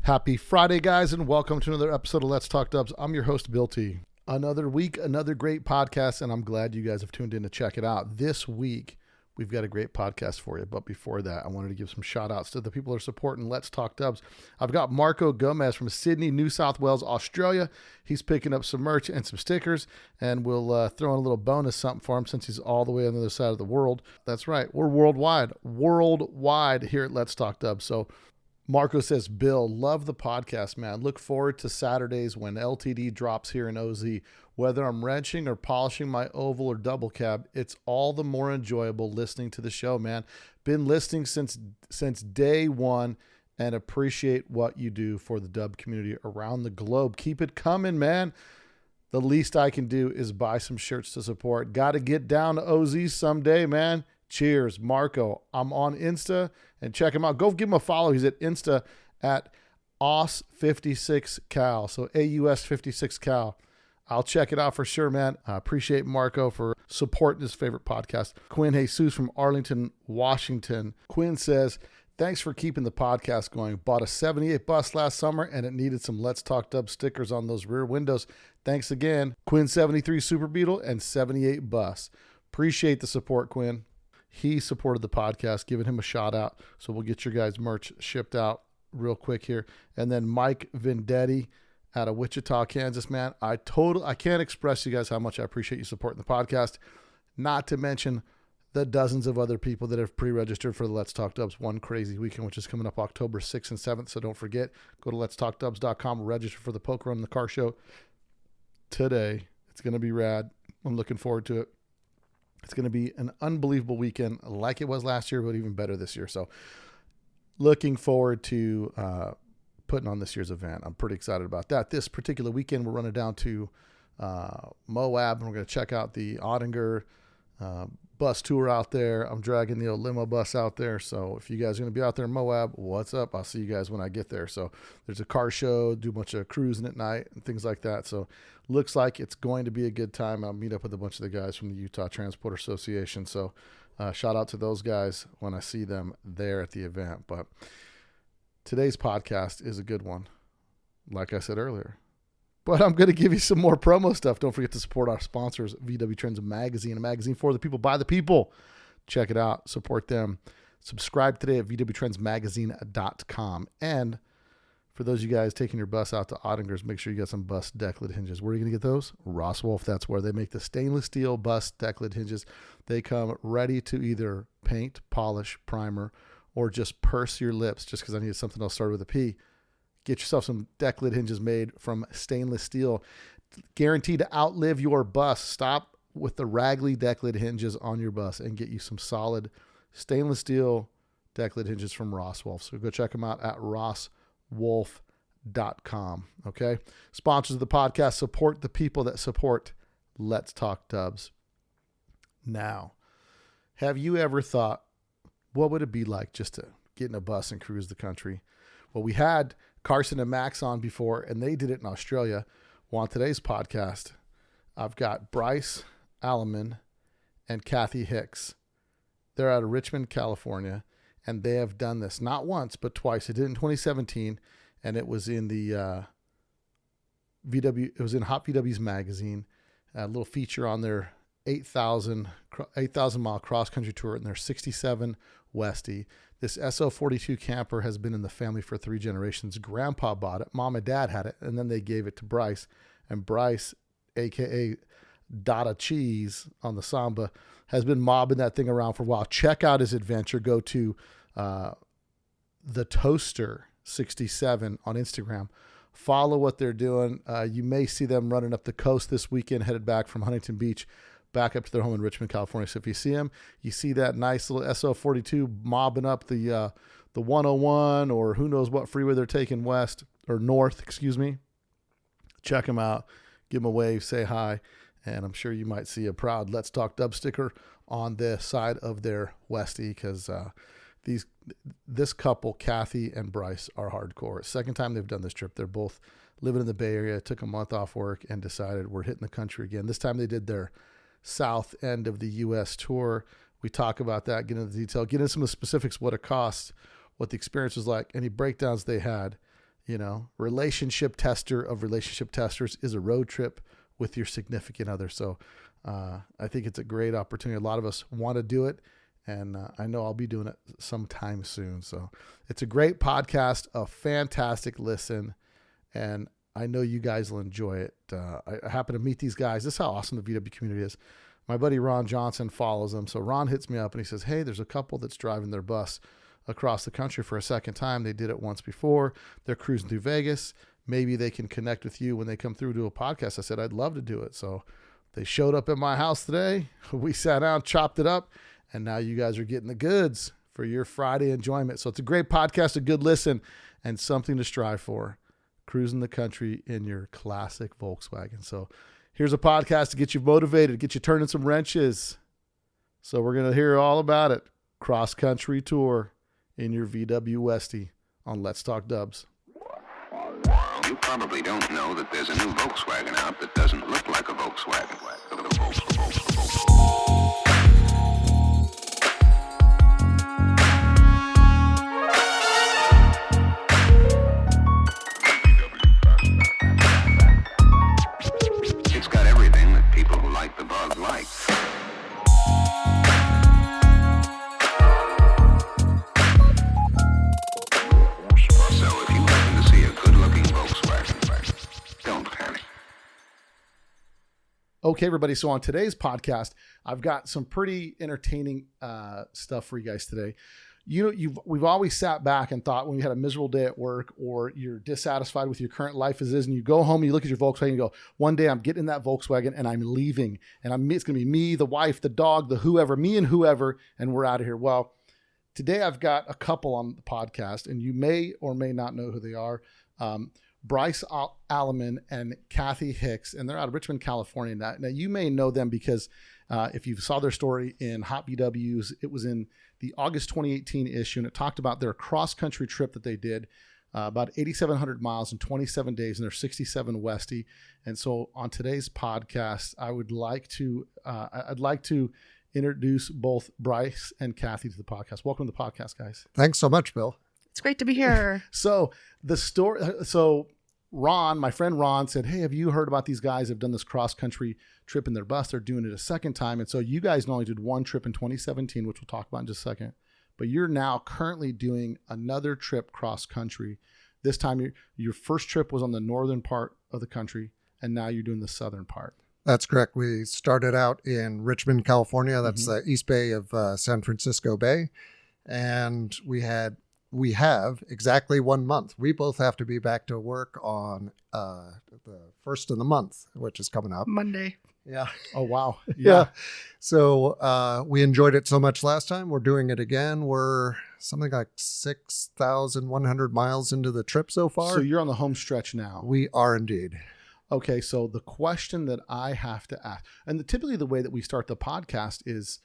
Happy Friday, guys, and welcome to another episode of Let's Talk Dubs. I'm your host, Bill T. Another week, another great podcast, and I'm glad you guys have tuned in to check it out. This week, we've got a great podcast for you, but before that, I wanted to give some shout-outs to the people who are supporting Let's Talk Dubs. I've got Marco Gomez from Sydney, New South Wales, Australia. He's picking up some merch and some stickers, and we'll throw in a little bonus something for him since he's all the way on the other side of the world. That's right, we're worldwide here at Let's Talk Dubs, so Marco says, Bill, love the podcast, man. Look forward to Saturdays when LTD drops here in OZ. Whether I'm wrenching or polishing my oval or double cab, it's all the more enjoyable listening to the show, man. Been listening since day one and appreciate what you do for the dub community around the globe. Keep it coming, man. The least I can do is buy some shirts to support. Got to get down to OZ someday, man. Cheers, Marco. I'm on Insta and check him out. Go give him a follow. He's at Insta at AUS56Cal. So AUS56Cal. I'll check it out for sure, man. I appreciate Marco for supporting his favorite podcast. Quinn Jesus from Arlington, Washington. Quinn says, thanks for keeping the podcast going. Bought a 78 bus last summer and it needed some Let's Talk Dub stickers on those rear windows. Thanks again. Quinn 73 Super Beetle and 78 bus. Appreciate the support, Quinn. He supported the podcast, giving him a shout out. So we'll get your guys' merch shipped out real quick here. And then Mike Vendetti out of Wichita, Kansas, man. I can't express to you guys how much I appreciate you supporting the podcast. Not to mention the dozens of other people that have pre-registered for the Let's Talk Dubs One Crazy Weekend, which is coming up October 6th and 7th. So don't forget, go to letstalkdubs.com, register for the Poker Run the Car Show today. It's going to be rad. I'm looking forward to it. It's going to be an unbelievable weekend like it was last year, but even better this year. So looking forward to putting on this year's event. I'm pretty excited about that. This particular weekend, we're running down to Moab, and we're going to check out the Ottinger bus tour out there. I'm dragging the old limo bus out there. So if you guys are going to be out there in Moab, what's up? I'll see you guys when I get there. So there's a car show, do a bunch of cruising at night and things like that. So looks like it's going to be a good time. I'll meet up with a bunch of the guys from the Utah Transport Association. So shout out to those guys when I see them there at the event. But today's podcast is a good one, like I said earlier. But I'm going to give you some more promo stuff. Don't forget to support our sponsors, VW Trends Magazine, a magazine for the people, by the people. Check it out. Support them. Subscribe today at vwtrendsmagazine.com. And for those of you guys taking your bus out to Ottinger's, make sure you get some bus deck lid hinges. Where are you going to get those? Ross Wolf. That's where they make the stainless steel bus deck lid hinges. They come ready to either paint, polish, primer, or just purse your lips, just because I needed something else started with a P. Get yourself some deck lid hinges made from stainless steel. Guaranteed to outlive your bus. Stop with the raggedy deck lid hinges on your bus and get you some solid stainless steel deck lid hinges from Ross Wolf. So go check them out at rosswolf.com. Okay? Sponsors of the podcast, support the people that support Let's Talk Dubs. Now, have you ever thought, what would it be like just to get in a bus and cruise the country? Well, we had Carson and Max on before, and they did it in Australia. Well, on today's podcast, I've got Bryce, Allemann, and Kathy Hicks. They're out of Richmond, California, and they have done this not once, but twice. They did it in 2017, and it was in the VW. It was in Hot VWs magazine. A little feature on their 8,000 mile cross country tour in their 67 Westy. This SO42 camper has been in the family for 3 generations. Grandpa bought it. Mom and Dad had it. And then they gave it to Bryce. And Bryce, a.k.a. Dada Cheese on the Samba, has been mobbing that thing around for a while. Check out his adventure. Go to the Toaster 67 on Instagram. Follow what they're doing. You may see them running up the coast this weekend, headed back from Huntington Beach back up to their home in Richmond, California. So if you see them, you see that nice little SO42 mobbing up the 101 or who knows what freeway they're taking west or north, check them out, give them a wave, say hi, and I'm sure you might see a proud Let's Talk Dub sticker on the side of their Westy because this couple, Kathy and Bryce, are hardcore. Second time they've done this trip. They're both living in the Bay Area, took a month off work and decided we're hitting the country again. This time they did their south end of the U.S. tour. We talk about that, get into the detail, get into some of the specifics, what it costs, what the experience was like, any breakdowns they had. relationship tester of relationship testers is a road trip with your significant other. So I think it's a great opportunity. A lot of us want to do it, and I know I'll be doing it sometime soon. So it's a great podcast, a fantastic listen, and I know you guys will enjoy it. I happen to meet these guys. This is how awesome the VW community is. My buddy Ron Johnson follows them. So Ron hits me up and he says, hey, there's a couple that's driving their bus across the country for a second time. They did it once before. They're cruising through Vegas. Maybe they can connect with you when they come through to a podcast. I said, I'd love to do it. So they showed up at my house today. We sat down, chopped it up, and now you guys are getting the goods for your Friday enjoyment. So it's a great podcast, a good listen, and something to strive for. Cruising the country in your classic Volkswagen. So here's a podcast to get you motivated, get you turning some wrenches. So we're going to hear all about it. Cross-country tour in your VW Westy on Let's Talk Dubs. You probably don't know that there's a new Volkswagen out that doesn't look like a Volkswagen. It's got everything that people who like the bug like. Okay, everybody. So on today's podcast, I've got some pretty entertaining stuff for you guys today. We've always sat back and thought when you had a miserable day at work or you're dissatisfied with your current life as is, and you go home and you look at your Volkswagen and you go, one day I'm getting in that Volkswagen and I'm leaving, and it's going to be me, the wife, the dog, the whoever, me and whoever, and we're out of here. Well, today I've got a couple on the podcast, and you may or may not know who they are. Bryce Allemann and Kathy Hicks, and they're out of Richmond, California. Now you may know them because if you saw their story in Hot VWs, it was in the August 2018 issue, and it talked about their cross-country trip that they did, about 8,700 miles in 27 days in their 67 Westy. And so on today's podcast, I'd like to introduce both Bryce and Kathy to the podcast. Welcome to the podcast, guys. Thanks so much, Bill. It's great to be here. So Ron, my friend Ron, said, hey, have you heard about these guys have done this cross-country trip in their bus? They're doing it a second time. And so you guys not only did one trip in 2017, which we'll talk about in just a second, but you're now currently doing another trip cross-country. This time, your first trip was on the northern part of the country, and now you're doing the southern part. That's correct. We started out in Richmond, California. That's the East Bay of San Francisco Bay. And we have exactly 1 month. We both have to be back to work on the first of the month, which is coming up. Monday. Yeah. Oh, wow. Yeah. So we enjoyed it so much last time. We're doing it again. We're something like 6,100 miles into the trip so far. So you're on the home stretch now. We are indeed. Okay. So the question that I have to ask, and typically the way that we start the podcast is,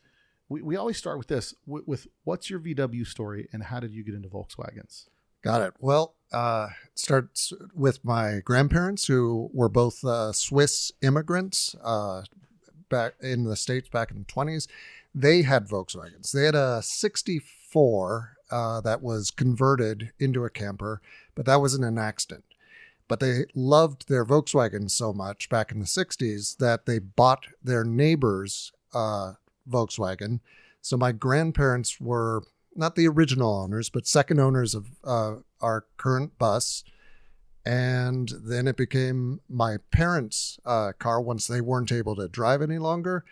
we always start with this, with what's your VW story and how did you get into Volkswagens? Got it. Well, it starts with my grandparents, who were both Swiss immigrants back in the States back in the 20s. They had Volkswagens. They had a 64 that was converted into a camper, but that was in an accident. But they loved their Volkswagen so much back in the 60s that they bought their neighbor's Volkswagen. So my grandparents were not the original owners, but second owners of our current bus. And then it became my parents' car once they weren't able to drive any longer.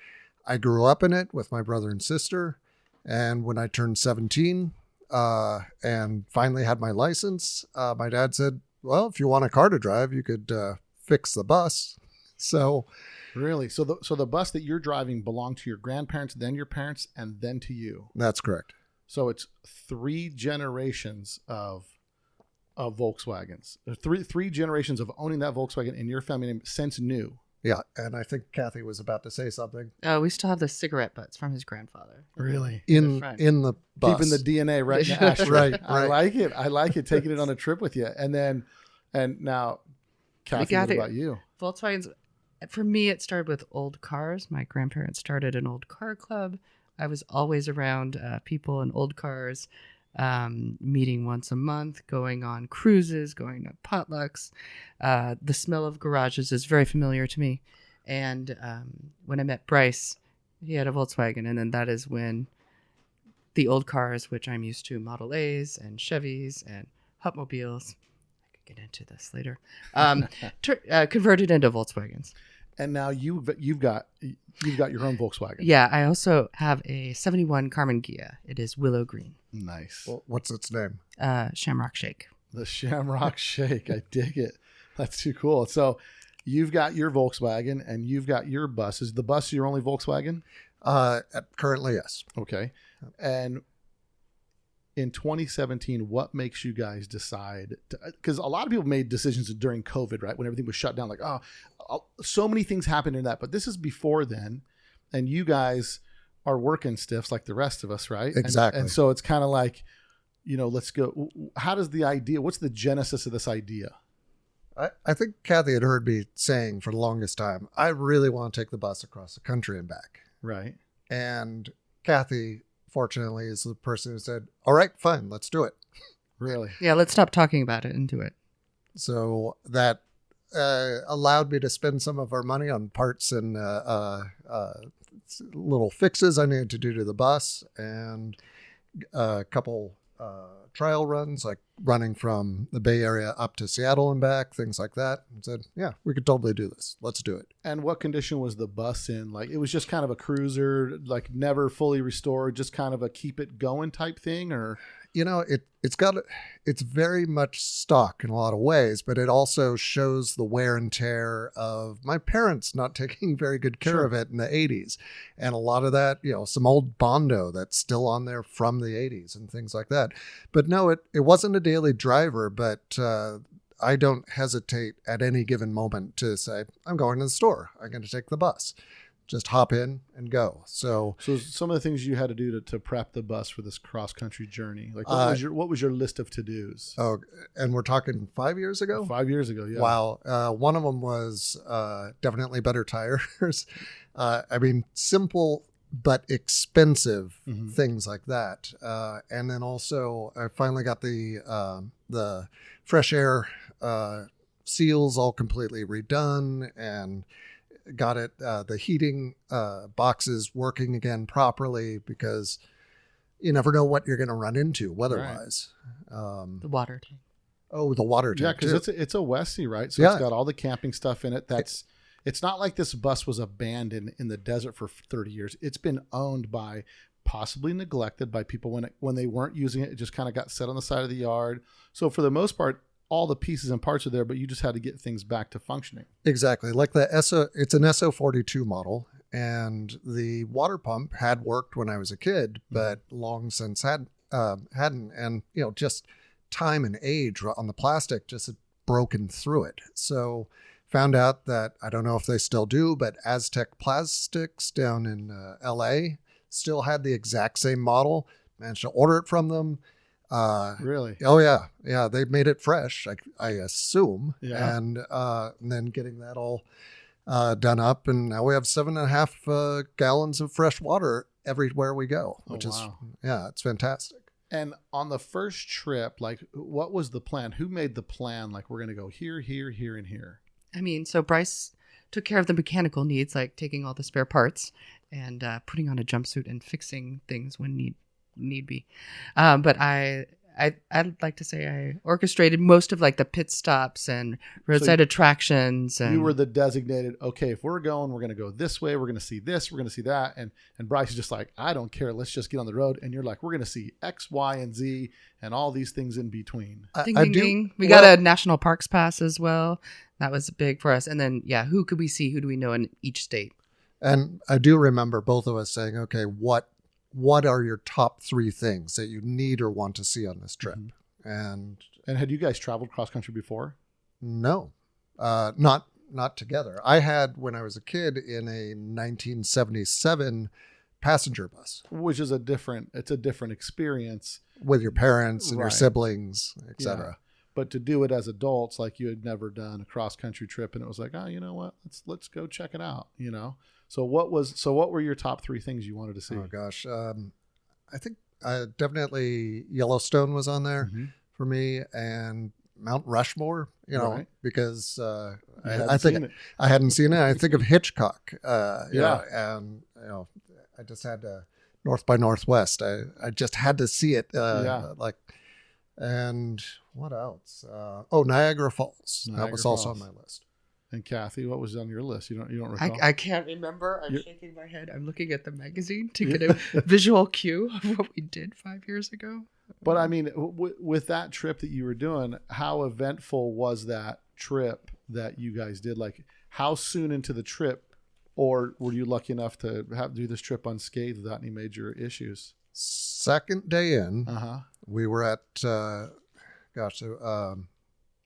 I grew up in it with my brother and sister. And when I turned 17 and finally had my license, my dad said, well, if you want a car to drive, you could fix the bus. So really? So the bus that you're driving belonged to your grandparents, then your parents, and then to you. That's correct. So it's 3 generations of Volkswagens. Three generations of owning that Volkswagen in your family name since new. Yeah, and I think Kathy was about to say something. Oh, we still have the cigarette butts from his grandfather. Really? In the bus. Keeping the DNA right in the ashtray. Right. I like it. Taking it on a trip with you. And now, Kathy, what about you? Volkswagens, for me, it started with old cars. My grandparents started an old car club. I was always around people in old cars. meeting once a month, going on cruises, going to potlucks. The smell of garages is very familiar to me. And when I met Bryce, he had a Volkswagen, and then that is when the old cars, which I'm used to, Model A's and Chevys and Hotmobiles, I could get into this later, converted into Volkswagens. And now you've got your own Volkswagen. Yeah, I also have a 71 Carmen Ghia. It is willow green. Nice. Well, what's its name? Shamrock Shake. The Shamrock Shake. I dig it. That's too cool. So you've got your Volkswagen and you've got your bus. Is the bus your only Volkswagen? Currently, yes. Okay. And in 2017, what makes you guys decide? Because a lot of people made decisions during COVID, right? When everything was shut down, like, so many things happened in that. But this is before then. And you guys are working stiffs like the rest of us, right? Exactly. And so it's kind of like, let's go. How does the idea, what's the genesis of this idea? I think Kathy had heard me saying for the longest time, I really want to take the bus across the country and back. Right. And Kathy, fortunately, is the person who said, all right, fine, let's do it. Really? Yeah, let's stop talking about it and do it. So that allowed me to spend some of our money on parts and little fixes I needed to do to the bus, and a couple trial runs, like running from the Bay Area up to Seattle and back, things like that. And said, yeah, we could totally do this. Let's do it. And what condition was the bus in? Like, it was just kind of a cruiser, like never fully restored, just kind of a keep it going type thing, or? It's very much stock in a lot of ways, but it also shows the wear and tear of my parents not taking very good care of it in the 80s. And a lot of that, some old Bondo that's still on there from the 80s and things like that. But no, it wasn't a daily driver, but I don't hesitate at any given moment to say, I'm going to the store. I'm going to take the bus. Just hop in and go. So some of the things you had to do to prep the bus for this cross country journey, like what was your list of to-dos? Oh, and we're talking 5 years ago? 5 years ago. Yeah. Wow. One of them was definitely better tires. Simple but expensive things like that. And then also I finally got the fresh air seals all completely redone, and got it, the heating boxes working again properly, because you never know what you're going to run into weather-wise. Right. The water tank. Oh, the water tank. Yeah, because it's a Westy, right? So it's got all the camping stuff in it. It's not like this bus was abandoned in the desert for 30 years. It's been owned by, possibly neglected by people when they weren't using it. It just kind of got set on the side of the yard. So for the most part, all the pieces and parts are there, but you just had to get things back to functioning. Exactly. Like it's an SO42 model, and the water pump had worked when I was a kid, but long since hadn't. And, just time and age on the plastic just had broken through it. So found out that, I don't know if they still do, but Aztec Plastics down in LA still had the exact same model. Managed to order it from them. Really? Oh yeah. Yeah. They made it fresh, I assume. Yeah. And then getting that all done up. And now we have 7.5 gallons of fresh water everywhere we go, which is, it's fantastic. And on the first trip, like, what was the plan? Who made the plan? Like, we're going to go here, here, here, and here. So Bryce took care of the mechanical needs, like taking all the spare parts and putting on a jumpsuit and fixing things when need be. But I'd like to say I orchestrated most of like the pit stops and roadside attractions. And you were the designated, okay, if we're going to go this way. We're going to see this. We're going to see that. And Bryce is just like, I don't care. Let's just get on the road. And you're like, we're going to see X, Y, and Z and all these things in between. Ding. We got a national parks pass as well. That was big for us. And then, who could we see? Who do we know in each state? And I do remember both of us saying, okay, what are your top 3 things that you need or want to see on this trip? And had you guys traveled cross country before? No, not together. I had, when I was a kid, in a 1977 passenger bus, which is a different experience with your parents and your siblings, etc. Yeah. But to do it as adults, like you had never done a cross country trip, and it was like, oh, you know what? Let's go check it out. So what were your top 3 things you wanted to see? Oh gosh, I think definitely Yellowstone was on there Mm-hmm. for me, and Mount Rushmore, Right. because hadn't I seen think it. I hadn't seen it. I think of Hitchcock, Yeah. and I just had to North by Northwest. I just had to see it, Yeah. and what else? Niagara Falls. That Niagara was also Falls. on my list. And Kathy, what was on your list? You don't recall? I can't remember. I'm You're- shaking my head. I'm looking at the magazine to get a visual cue of what we did 5 years ago. But I mean, with that trip that you were doing, how eventful was that trip that you guys did? Like, how soon into the trip, or were you lucky enough to do this trip unscathed without any major issues? Second day in, we were at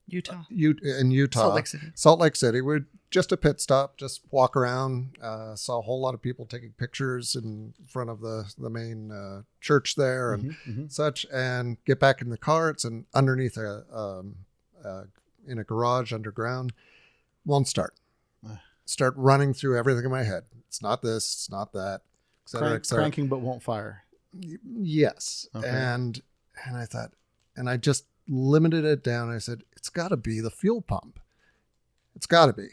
Utah. in Utah, Salt Lake City. We're just a pit stop, just walk around. Saw a whole lot of people taking pictures in front of the main church there and such, and get back in the car. It's underneath in a garage underground. Won't start. Start running through everything in my head. It's not this. It's not that. Et cetera, et cetera. Cranking but won't fire. Yes. Okay. And I thought, and I just limited it down. I said, it's got to be the fuel pump. It's got to be.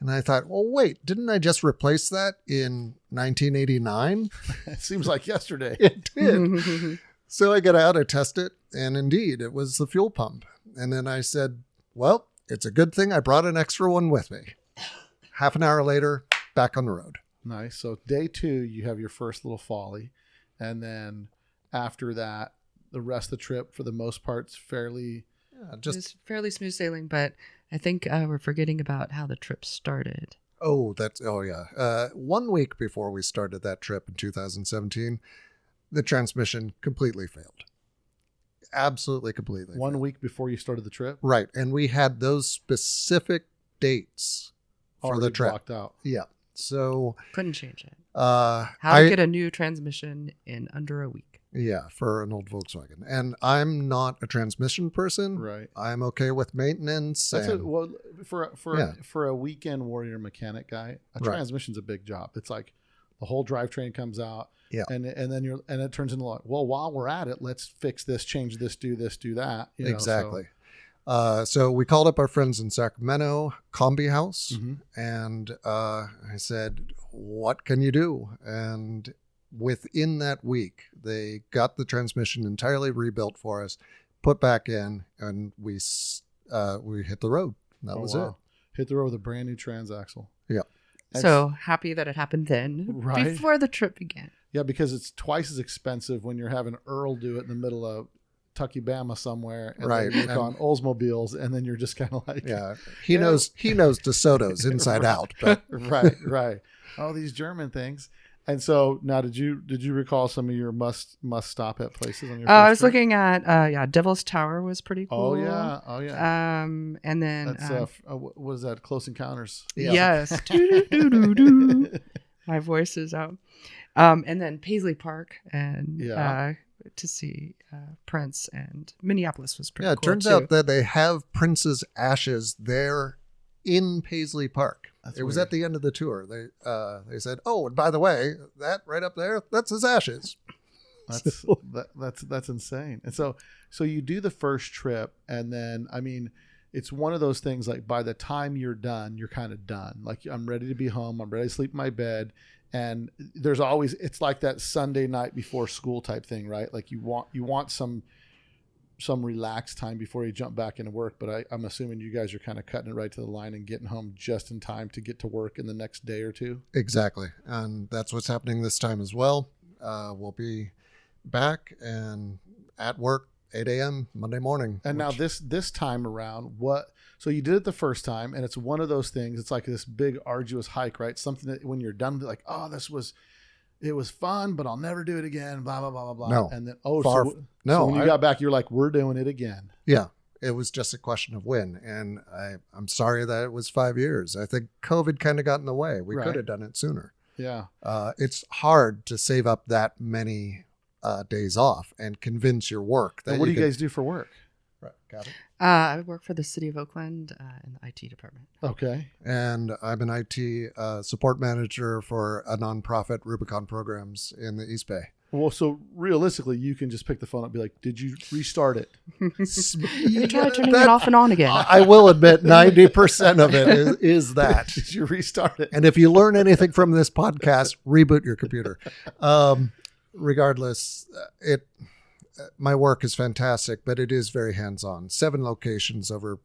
And I thought, well, wait, didn't I just replace that in 1989? It seems like yesterday. It did. So I got out, I tested it, and indeed, it was the fuel pump. And then I said, well, it's a good thing I brought an extra one with me. Half an hour later, back on the road. Nice. So day 2, you have your first little folly. And then after that, the rest of the trip, for the most part, is fairly... It was fairly smooth sailing, but I think we're forgetting about how the trip started. Oh, yeah. 1 week before we started that trip in 2017, the transmission completely failed. Absolutely completely. 1 failed. week before you started the trip? Right. And we had those specific dates for Already the trip. blocked out. Yeah. So Couldn't change it. how How to get a new transmission in under a week. Yeah, for an old Volkswagen. And I'm not a transmission person. Right. I'm okay with maintenance. That's and, for a weekend warrior mechanic guy, a Right. transmission's a big job. It's like the whole drivetrain comes out. Yeah. And then it turns into like, well, while we're at it, let's fix this, change this, do that. You know, exactly. So we called up our friends in Sacramento, Combi House, Mhm. and I said, what can you do? And within that week, they got the transmission entirely rebuilt for us, put back in, and we hit the road. That was it. Hit the road with a brand new transaxle. Yeah. So happy that it happened then, Right. before the trip began. Yeah, because it's twice as expensive when you're having Earl do it in the middle of Tucky Bama somewhere, and Right. then you're on Oldsmobiles, and then you're just kind of like, Yeah. He knows DeSoto's inside out. But right. Oh, these German things. And so now, did you recall some of your must stop at places on your? I first was trip? looking at Devil's Tower was pretty cool. Oh yeah. And then That's what is that? Close Encounters. Yeah. yes, Doo-doo-doo-doo-doo. My voice is out. And then Paisley Park and Yeah. to see Prince, and Minneapolis was pretty yeah, cool. it turns too. out that they have Prince's ashes there in Paisley Park. It was weird. at the end of the tour. They said, "Oh, and by the way, that right up there, that's his ashes." That's insane. And so you do the first trip, and then I mean, it's one of those things like by the time you're done, you're kind of done. Like I'm ready to be home. I'm ready to sleep in my bed. And there's always, it's like that Sunday night before school type thing, right? Like you want some relaxed time before you jump back into work. But I'm assuming you guys are kind of cutting it right to the line and getting home just in time to get to work in the next day or two. Exactly, and that's what's happening this time as well. We'll be back and at work 8 a.m. Monday morning. And now this time around, so you did it the first time, and it's one of those things. It's like this big arduous hike, right? Something that when you're done, like, oh, it was fun, but I'll never do it again. Blah blah blah blah blah. No. And then No, so when you got back, you're like, we're doing it again. Yeah, it was just a question of when, and I'm sorry that it was 5 years. I think COVID kind of got in the way. We Right. could have done it sooner. Yeah. It's hard to save up that many days off and convince your work that And what do you guys do for work? Right, got it. I work for the city of Oakland in the IT department. Okay. And I'm an IT support manager for a nonprofit, Rubicon Programs, in the East Bay. Well, so realistically, you can just pick the phone up and be like, did you restart it? You try turning it off and on again. I will admit 90% of it is that. Did you restart it? And if you learn anything from this podcast, reboot your computer. Regardless, my work is fantastic, but it is very hands-on. 7 locations over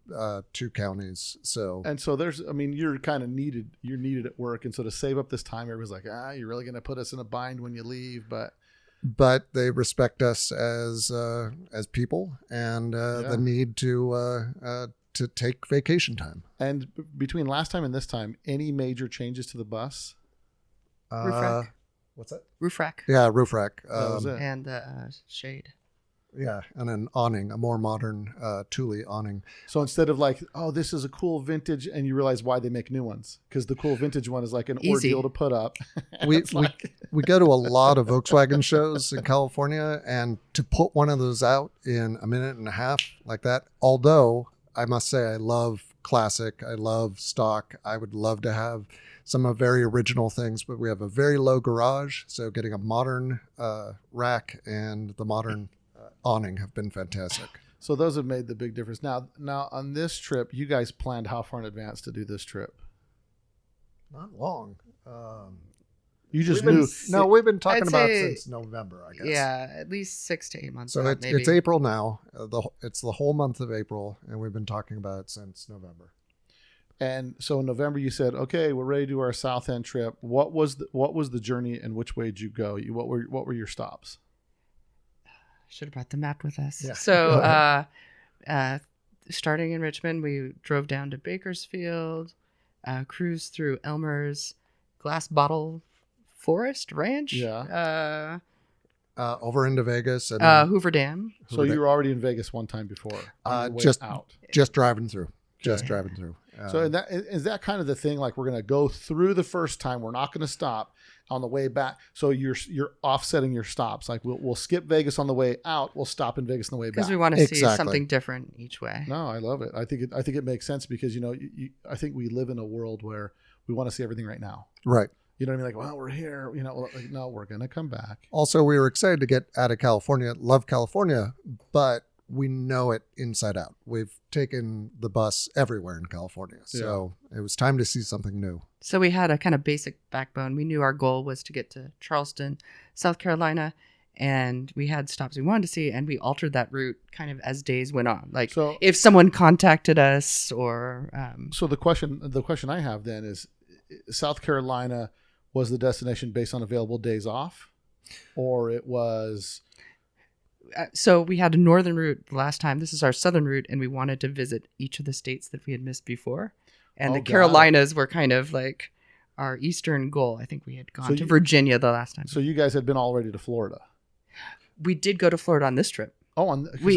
2 counties. So you're kind of needed. You're needed at work, and so to save up this time, everybody's like, you're really going to put us in a bind when you leave, but they respect us as people and the need to take vacation time. And between last time and this time, any major changes to the bus? Roof rack. What's that? Roof rack. Yeah, roof rack. That was it. And the shade. Yeah, and an awning, a more modern Thule awning. So instead of like, oh, this is a cool vintage, and you realize why they make new ones, because the cool vintage one is like an ordeal to put up. We go to a lot of Volkswagen shows in California, and to put one of those out in a minute and a half like that, although I must say I love classic, I love stock, I would love to have some very original things, but we have a very low garage, so getting a modern rack and the modern awning have been fantastic. So those have made the big difference. Now on this trip, you guys planned how far in advance to do this trip? Not long. You just knew. We've been talking I'd about say, since November, I guess. Yeah, at least 6 to 8 months. So out, maybe. it's April now. It's the whole month of April, and we've been talking about it since November. And so in November, you said, "Okay, we're ready to do our South End trip." What was the journey, and which way did you go? What were your stops? Should have brought the map with us. Yeah. So, starting in Richmond, we drove down to Bakersfield, cruised through Elmer's Glass Bottle Forest Ranch. Yeah. Over into Vegas and Hoover Dam. So you were already in Vegas one time before. On your way out. Just driving through. Just Okay. driving through. So is that kind of the thing? Like, we're going to go through the first time. We're not going to stop on the way back. So you're offsetting your stops. Like, we'll skip Vegas on the way out. We'll stop in Vegas on the way back. Because we want to see Exactly. something different each way. No, I love it. I think it makes sense because, I think we live in a world where we want to see everything right now. Right. You know what I mean? Like, well, we're here. Like, no, we're going to come back. Also, we were excited to get out of California. Love California, but we know it inside out. We've taken the bus everywhere in California. So It was time to see something new. So we had a kind of basic backbone. We knew our goal was to get to Charleston, South Carolina, and we had stops we wanted to see, and we altered that route kind of as days went on. Like, So- if someone contacted us or... So the question I have then is, South Carolina was the destination based on available days off, or it was... So we had a northern route last time. This is our southern route, and we wanted to visit each of the states that we had missed before. And the got Carolinas were kind of like our eastern goal. I think we had gone to Virginia the last time. So you guys had been already to Florida. We did go to Florida on this trip. Oh, We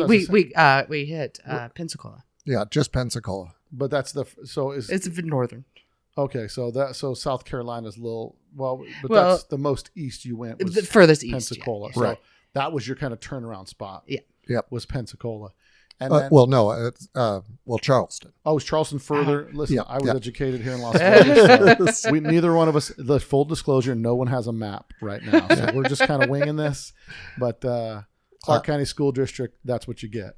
hit Pensacola. Yeah, just Pensacola. But that's It's northern. okay. So South Carolina's a little well, but Well, that's the most east you went was The furthest east. Pensacola. Yeah. So Right. that was your kind of turnaround spot. Yeah. Yep. Was Pensacola, and then Charleston. oh, was Charleston further? Listen, Yeah, I was yeah. educated here in Las Vegas. So neither one of us. The full disclosure: no one has a map right now, so we're just kind of winging this. But Clark County School District, that's what you get,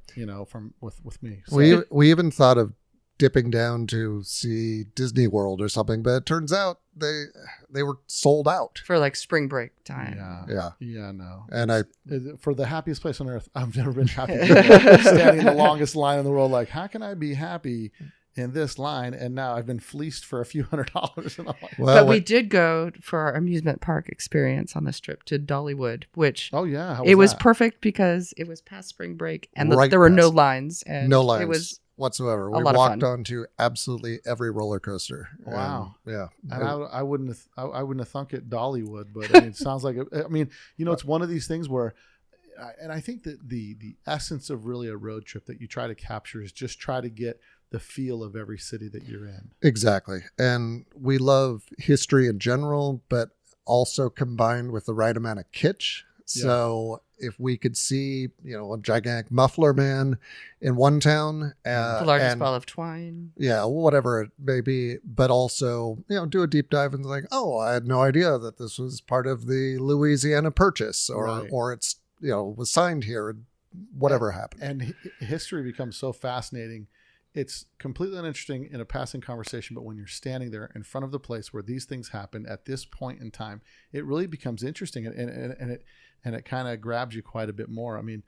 from with me. So, We even thought of dipping down to see Disney World or something, but it turns out they were sold out. For like spring break time. Yeah. No. And For the happiest place on earth, I've never been happy. Standing in the longest line in the world, like, how can I be happy in this line? And now I've been fleeced for a few $100s. And I'm like, But we did go for our amusement park experience on this trip to Dollywood, which oh yeah, how it was that? perfect because it was past spring break and Right there were no past. lines. And no lines It was whatsoever. a We lot of walked fun. onto absolutely every roller coaster. Wow. And, yeah. And I wouldn't have thunk it Dollywood, but it sounds like it's one of these things where, and I think that the essence of really a road trip that you try to capture is just try to get the feel of every city that you're in. Exactly. And we love history in general, but also combined with the right amount of kitsch. So if we could see, a gigantic muffler man in one town, The largest ball of twine. yeah, whatever it may be, but also, do a deep dive and like, oh, I had no idea that this was part of the Louisiana Purchase, or Right. or it's was signed here, and whatever happened. And history becomes so fascinating. It's completely uninteresting in a passing conversation, but when you're standing there in front of the place where these things happen at this point in time, it really becomes interesting, and it kind of grabs you quite a bit more. I mean,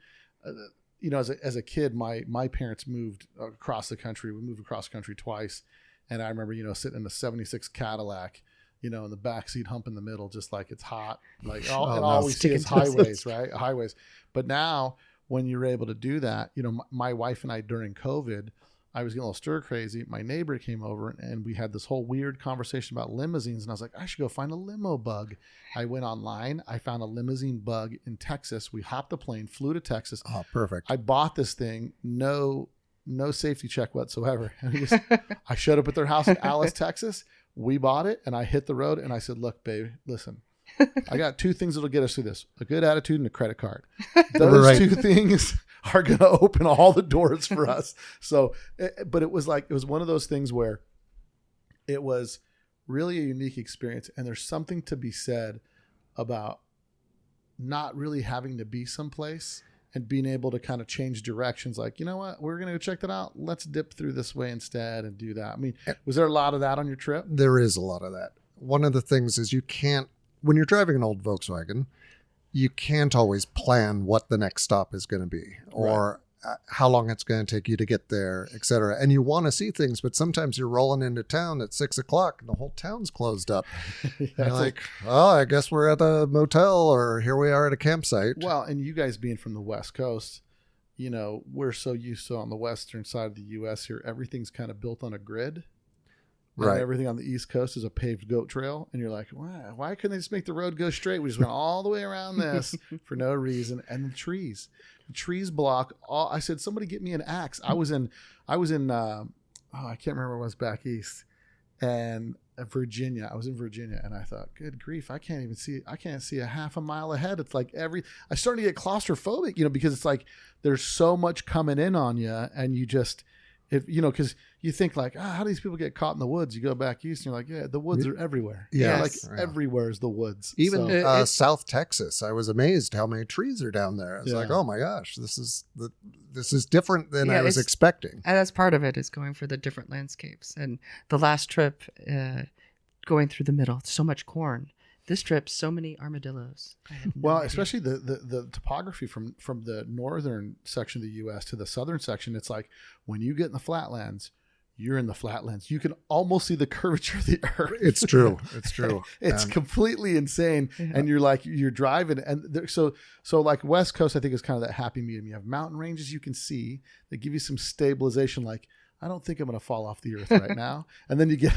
as a kid, my parents moved across the country. We moved across the country twice, and I remember sitting in a '76 Cadillac, in the backseat, hump in the middle, just like it's hot, like all we see is highways, right? Highways. But now, when you're able to do that, my wife and I during COVID, I was getting a little stir crazy. My neighbor came over and we had this whole weird conversation about limousines. And I was like, I should go find a limo bug. I went online. I found a limousine bug in Texas. We hopped the plane, flew to Texas. Oh, perfect. I bought this thing. No safety check whatsoever. I showed up at their house in Alice, Texas. We bought it and I hit the road and I said, look, babe, listen, I got two things that'll get us through this: a good attitude and a credit card. Those Right. two things are going to open all the doors for us. So, but it was one of those things where it was really a unique experience. And there's something to be said about not really having to be someplace and being able to kind of change directions. Like, you know what, we're going to go check that out. Let's dip through this way instead and do that. I mean, was there a lot of that on your trip? There is a lot of that. One of the things is when you're driving an old Volkswagen, you can't always plan what the next stop is going to be, or how long it's going to take you to get there, et cetera. And you want to see things, but sometimes you're rolling into town at 6:00 and the whole town's closed up. You're like, oh, I guess we're at a motel, or here we are at a campsite. Well, and you guys being from the West Coast, we're so used to on the western side of the U.S. here, everything's kind of built on a grid. And Right. everything on the East Coast is a paved goat trail. And you're like, why couldn't they just make the road go straight? We just went all the way around this for no reason. And the trees block all. I said, somebody get me an axe. I was in I can't remember where I was back East, and Virginia. I was in Virginia and I thought, good grief, I can't see a half a mile ahead. It's like I started to get claustrophobic, because it's like, there's so much coming in on you, and you just, because you think like, how do these people get caught in the woods? You go back east and you're like, yeah, the woods are everywhere. Yeah. Yes. Like everywhere is the woods. Even So- South Texas, I was amazed how many trees are down there. I was like, Yeah. oh my gosh, this is different than Yeah, I was it's- expecting. And that's part of it, is going for the different landscapes. And the last trip, going through the middle, so much corn. This trip, so many armadillos. I had no well, idea. especially the topography from the northern section of the U.S. to the southern section, it's like when you get in the flatlands, you're in the flatlands. You can almost see the curvature of the earth. It's true. It's true. It's completely insane. Yeah. And you're driving. And so like West Coast, I think is kind of that happy medium. You have mountain ranges you can see that give you some stabilization. Like, I don't think I'm going to fall off the earth right now. And then you get,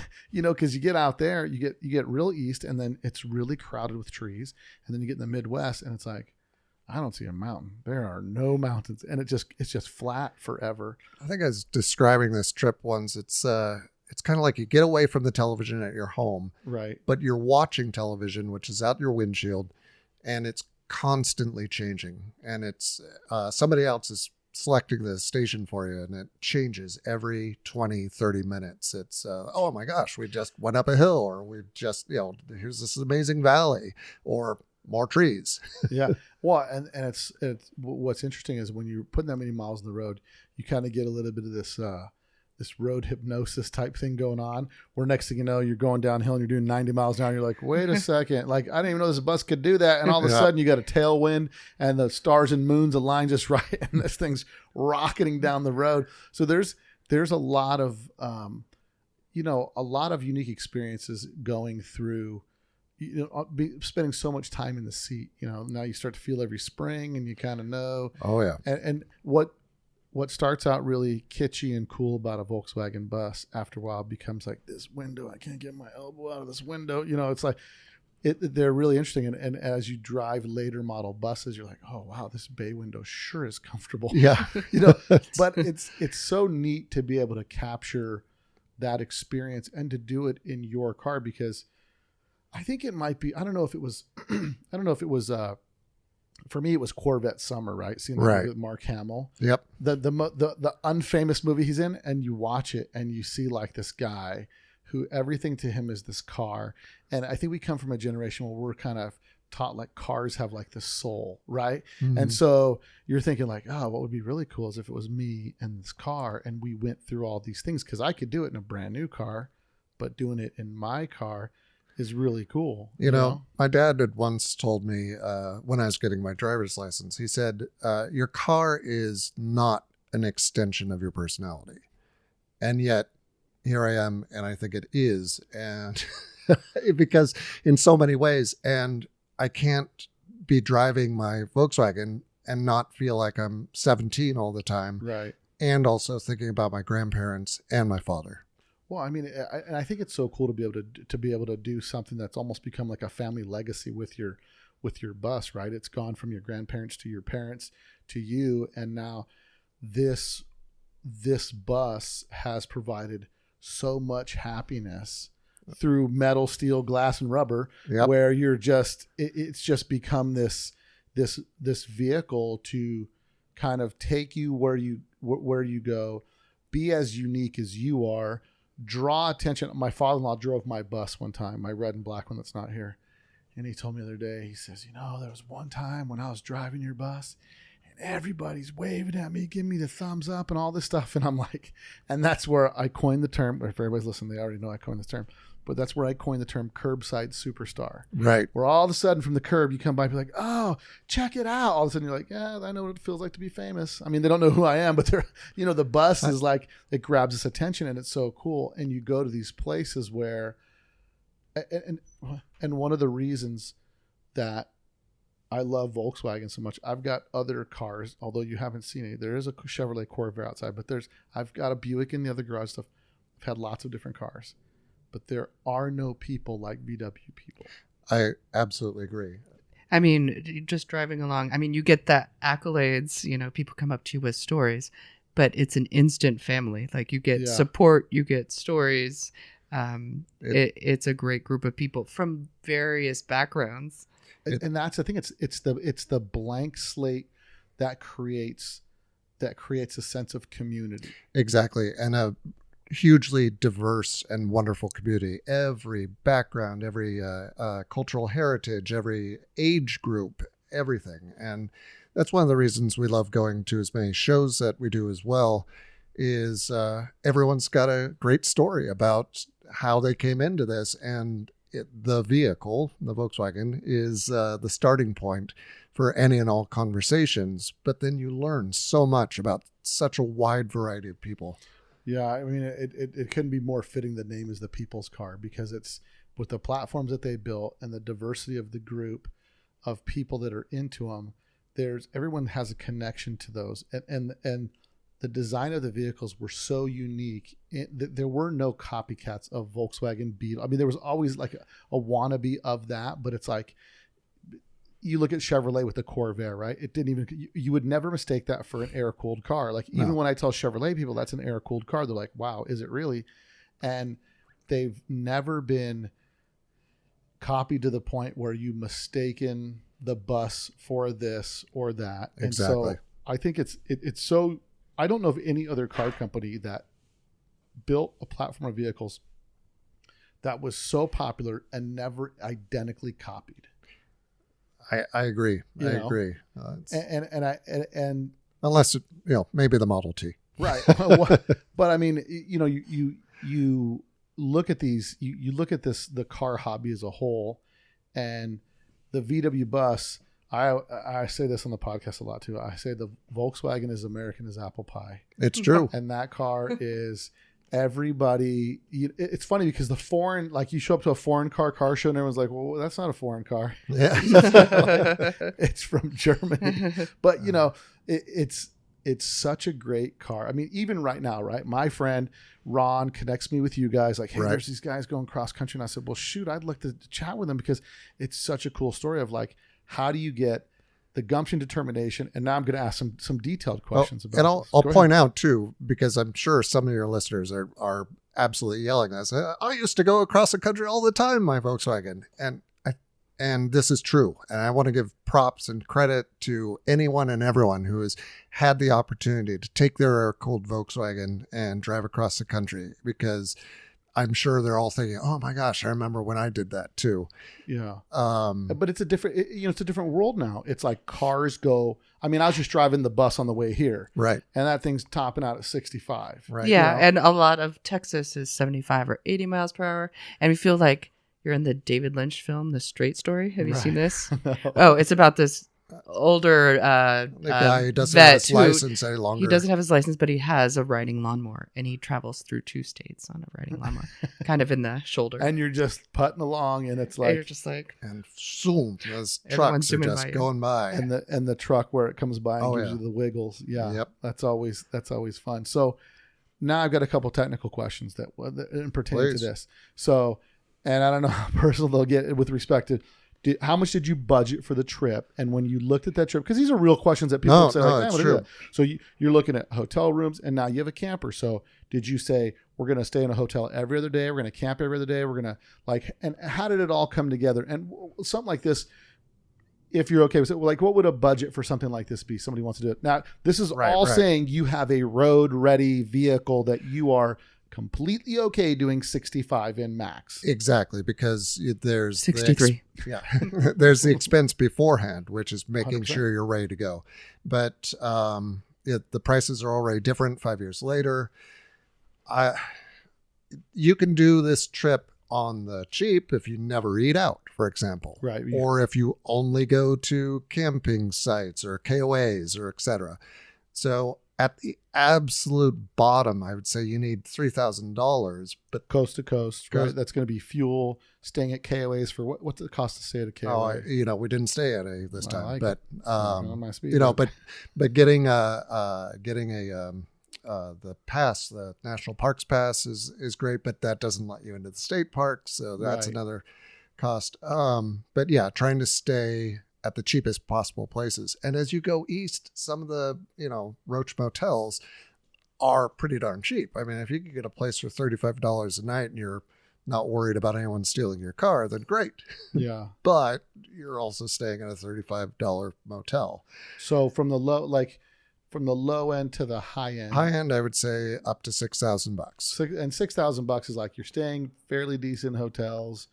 cause you get out there, you get real east, and then it's really crowded with trees. And then you get in the Midwest and it's like, I don't see a mountain. There are no mountains. And it's just flat forever. I think I was describing this trip once. It's kind of like you get away from the television at your home, Right. but you're watching television, which is out your windshield, and it's constantly changing. And it's somebody else is selecting the station for you, and it changes every 20, 30 minutes. It's, oh my gosh, we just went up a hill, or we just, here's this amazing valley, or more trees. Yeah. Well, and it's what's interesting is when you're putting that many miles on the road, you kind of get a little bit of this road hypnosis type thing going on, where next thing you know, you're going downhill and you're doing 90 miles an hour. And you're like, wait a second. Like, I didn't even know this bus could do that. And all of a Yeah. sudden you got a tailwind and the stars and moons align just right. And this thing's rocketing down the road. So there's a lot of, a lot of unique experiences going through, spending so much time in the seat. Now you start to feel every spring and you kind of know. Oh yeah. And what starts out really kitschy and cool about a Volkswagen bus after a while becomes like, this window, I can't get my elbow out of this window. It's like they're really interesting. And as you drive later model buses, you're like, oh wow, this bay window sure is comfortable. Yeah. But it's so neat to be able to capture that experience and to do it in your car, because I think it might be, I don't know if it was for me, it was Corvette Summer, right? Seeing that Right. movie with Mark Hamill. Yep. The unfamous movie he's in, and you watch it and you see like this guy who everything to him is this car. And I think we come from a generation where we're kind of taught like cars have like this soul, right? Mhm. And so you're thinking like, oh, what would be really cool is if it was me and this car and we went through all these things, because I could do it in a brand new car, but doing it in my car is really cool. You know, my dad had once told me when I was getting my driver's license, he said, your car is not an extension of your personality. And yet here I am, and I think it is. And because in so many ways, and I can't be driving my Volkswagen and not feel like I'm 17 all the time. Right. And also thinking about my grandparents and my father. Well, I mean, I think it's so cool to be able to do something that's almost become like a family legacy with your bus, right? It's gone from your grandparents to your parents to you, and now this bus has provided so much happiness through metal, steel, glass, and rubber. Yep. Where you're just it's just become this vehicle to kind of take you where you go, be as unique as you are. Draw attention. My father-in-law drove my bus one time, my red and black one that's not here. And he told me the other day, he says, there was one time when I was driving your bus and everybody's waving at me, giving me the thumbs up and all this stuff. And I'm like, and that's where I coined the term. If everybody's listening, they already know I coined this term. But that's where I coined the term curbside superstar. Right. Where all of a sudden from the curb, you come by and be like, oh, check it out. All of a sudden you're like, yeah, I know what it feels like to be famous. I mean, they don't know who I am, but they're, the bus is like, it grabs its attention and it's so cool. And you go to these places where, and one of the reasons that I love Volkswagen so much, I've got other cars, although you haven't seen any. There is a Chevrolet Corvair outside, but I've got a Buick in the other garage stuff. I've had lots of different cars. But there are no people like VW people. I absolutely agree. I mean, just driving along, I mean, you get that accolades, people come up to you with stories, but it's an instant family. Like you get support, you get stories. It's a great group of people from various backgrounds. And that's, I think it's the blank slate that creates a sense of community. Exactly. And a hugely diverse and wonderful community. Every background, every cultural heritage, every age group, everything. And that's one of the reasons we love going to as many shows that we do as well, is everyone's got a great story about how they came into this. And the vehicle, the Volkswagen, is the starting point for any and all conversations. But then you learn so much about such a wide variety of people. Yeah, I mean, it couldn't be more fitting. The name is the people's car, because it's with the platforms that they built and the diversity of the group of people that are into them. Everyone has a connection to those, and the design of the vehicles were so unique. There were no copycats of Volkswagen Beetle. I mean, there was always like a wannabe of that, but it's like, you look at Chevrolet with the Corvair, right? It didn't even, you would never mistake that for an air-cooled car. Like even when I tell Chevrolet people that's an air-cooled car, they're like, wow, is it really? And they've never been copied to the point where you mistaken the bus for this or that. Exactly. And so I think it's so, I don't know of any other car company that built a platform of vehicles that was so popular and never identically copied. I agree. I agree. And unless maybe the Model T. Right. But I mean, you look at these. You look at the car hobby as a whole, and the VW bus. I say this on the podcast a lot too. I say the Volkswagen is American as apple pie. It's true. And that car is. Everybody, it's funny because the foreign, like you show up to a foreign car show and everyone's like, well, that's not a foreign car. Yeah. It's from Germany. But it's such a great car. I mean, even right now, right? My friend Ron connects me with you guys like, hey, right. There's these guys going cross country. And I said, well, shoot, I'd like to chat with them because it's such a cool story of like, how do you get the gumption, determination, and now I'm going to ask some detailed questions about. And I'll point out too, because I'm sure some of your listeners are absolutely yelling at us. I used to go across the country all the time, my Volkswagen, and and this is true. And I want to give props and credit to anyone and everyone who has had the opportunity to take their air-cooled Volkswagen and drive across the country, because I'm sure they're all thinking, oh my gosh, I remember when I did that too. Yeah. But it's a different, it's a different world now. It's like cars go, I mean, I was just driving the bus on the way here. Right. And that thing's topping out at 65. Right. Yeah. You know? And a lot of Texas is 75 or 80 miles per hour. And we feel like you're in the David Lynch film, The Straight Story. Have you seen this? No. Oh, it's about this older The guy who doesn't vet have his who- license any longer. He doesn't have his license, but he has a riding lawnmower, and he travels through 2 states on a riding lawnmower, kind of in the shoulder. And you're just putting along, and it's And you're like, just like, And zoom, those Everyone's trucks are zooming just by you. going by. and the truck where it comes by and Oh, gives yeah. you the wiggles. Yeah. Yep. That's always fun. So now I've got a couple technical questions that pertain Please. to this. So, and I don't know how personal they'll get with respect to, how much did you budget for the trip? And when you looked at that trip, because these are real questions that people No, would say, no, like, it's what is true. that? So you're looking at hotel rooms, and now you have a camper. So did you say, we're going to stay in a hotel every other day? We're going to camp every other day? We're going to and how did it all come together? And something like this, if you're okay with it, like, what would a budget for something like this be? Somebody wants to do it. Now, this is Right, all right. saying you have a road ready vehicle that you are completely okay doing 65 in max. Exactly, because there's 63. there's the expense beforehand, which is making 100%. sure you're ready to go. But the prices are already different 5 years later. You can do this trip on the cheap if you never eat out, for example, Right. or if you only go to camping sites or KOAs or etc. So at the absolute bottom, I would say you need $3,000, but Coast to coast, right? Coast- That's going to be fuel, staying at KOAs for what's it cost to stay at a KOA? we didn't stay at a this I time, like but on my speed, but getting the pass, the national parks pass is great, but that doesn't let you into the state parks, so that's Right. another cost. But yeah, trying to stay at the cheapest possible places. And as you go east, some of the Roach motels are pretty darn cheap. I mean, if you could get a place for $35 a night and you're not worried about anyone stealing your car, then great. Yeah. But you're also staying at a $35 motel. So from the low end to the high end, High end, I would say up to $6,000. and $6,000 is like you're staying fairly decent hotels.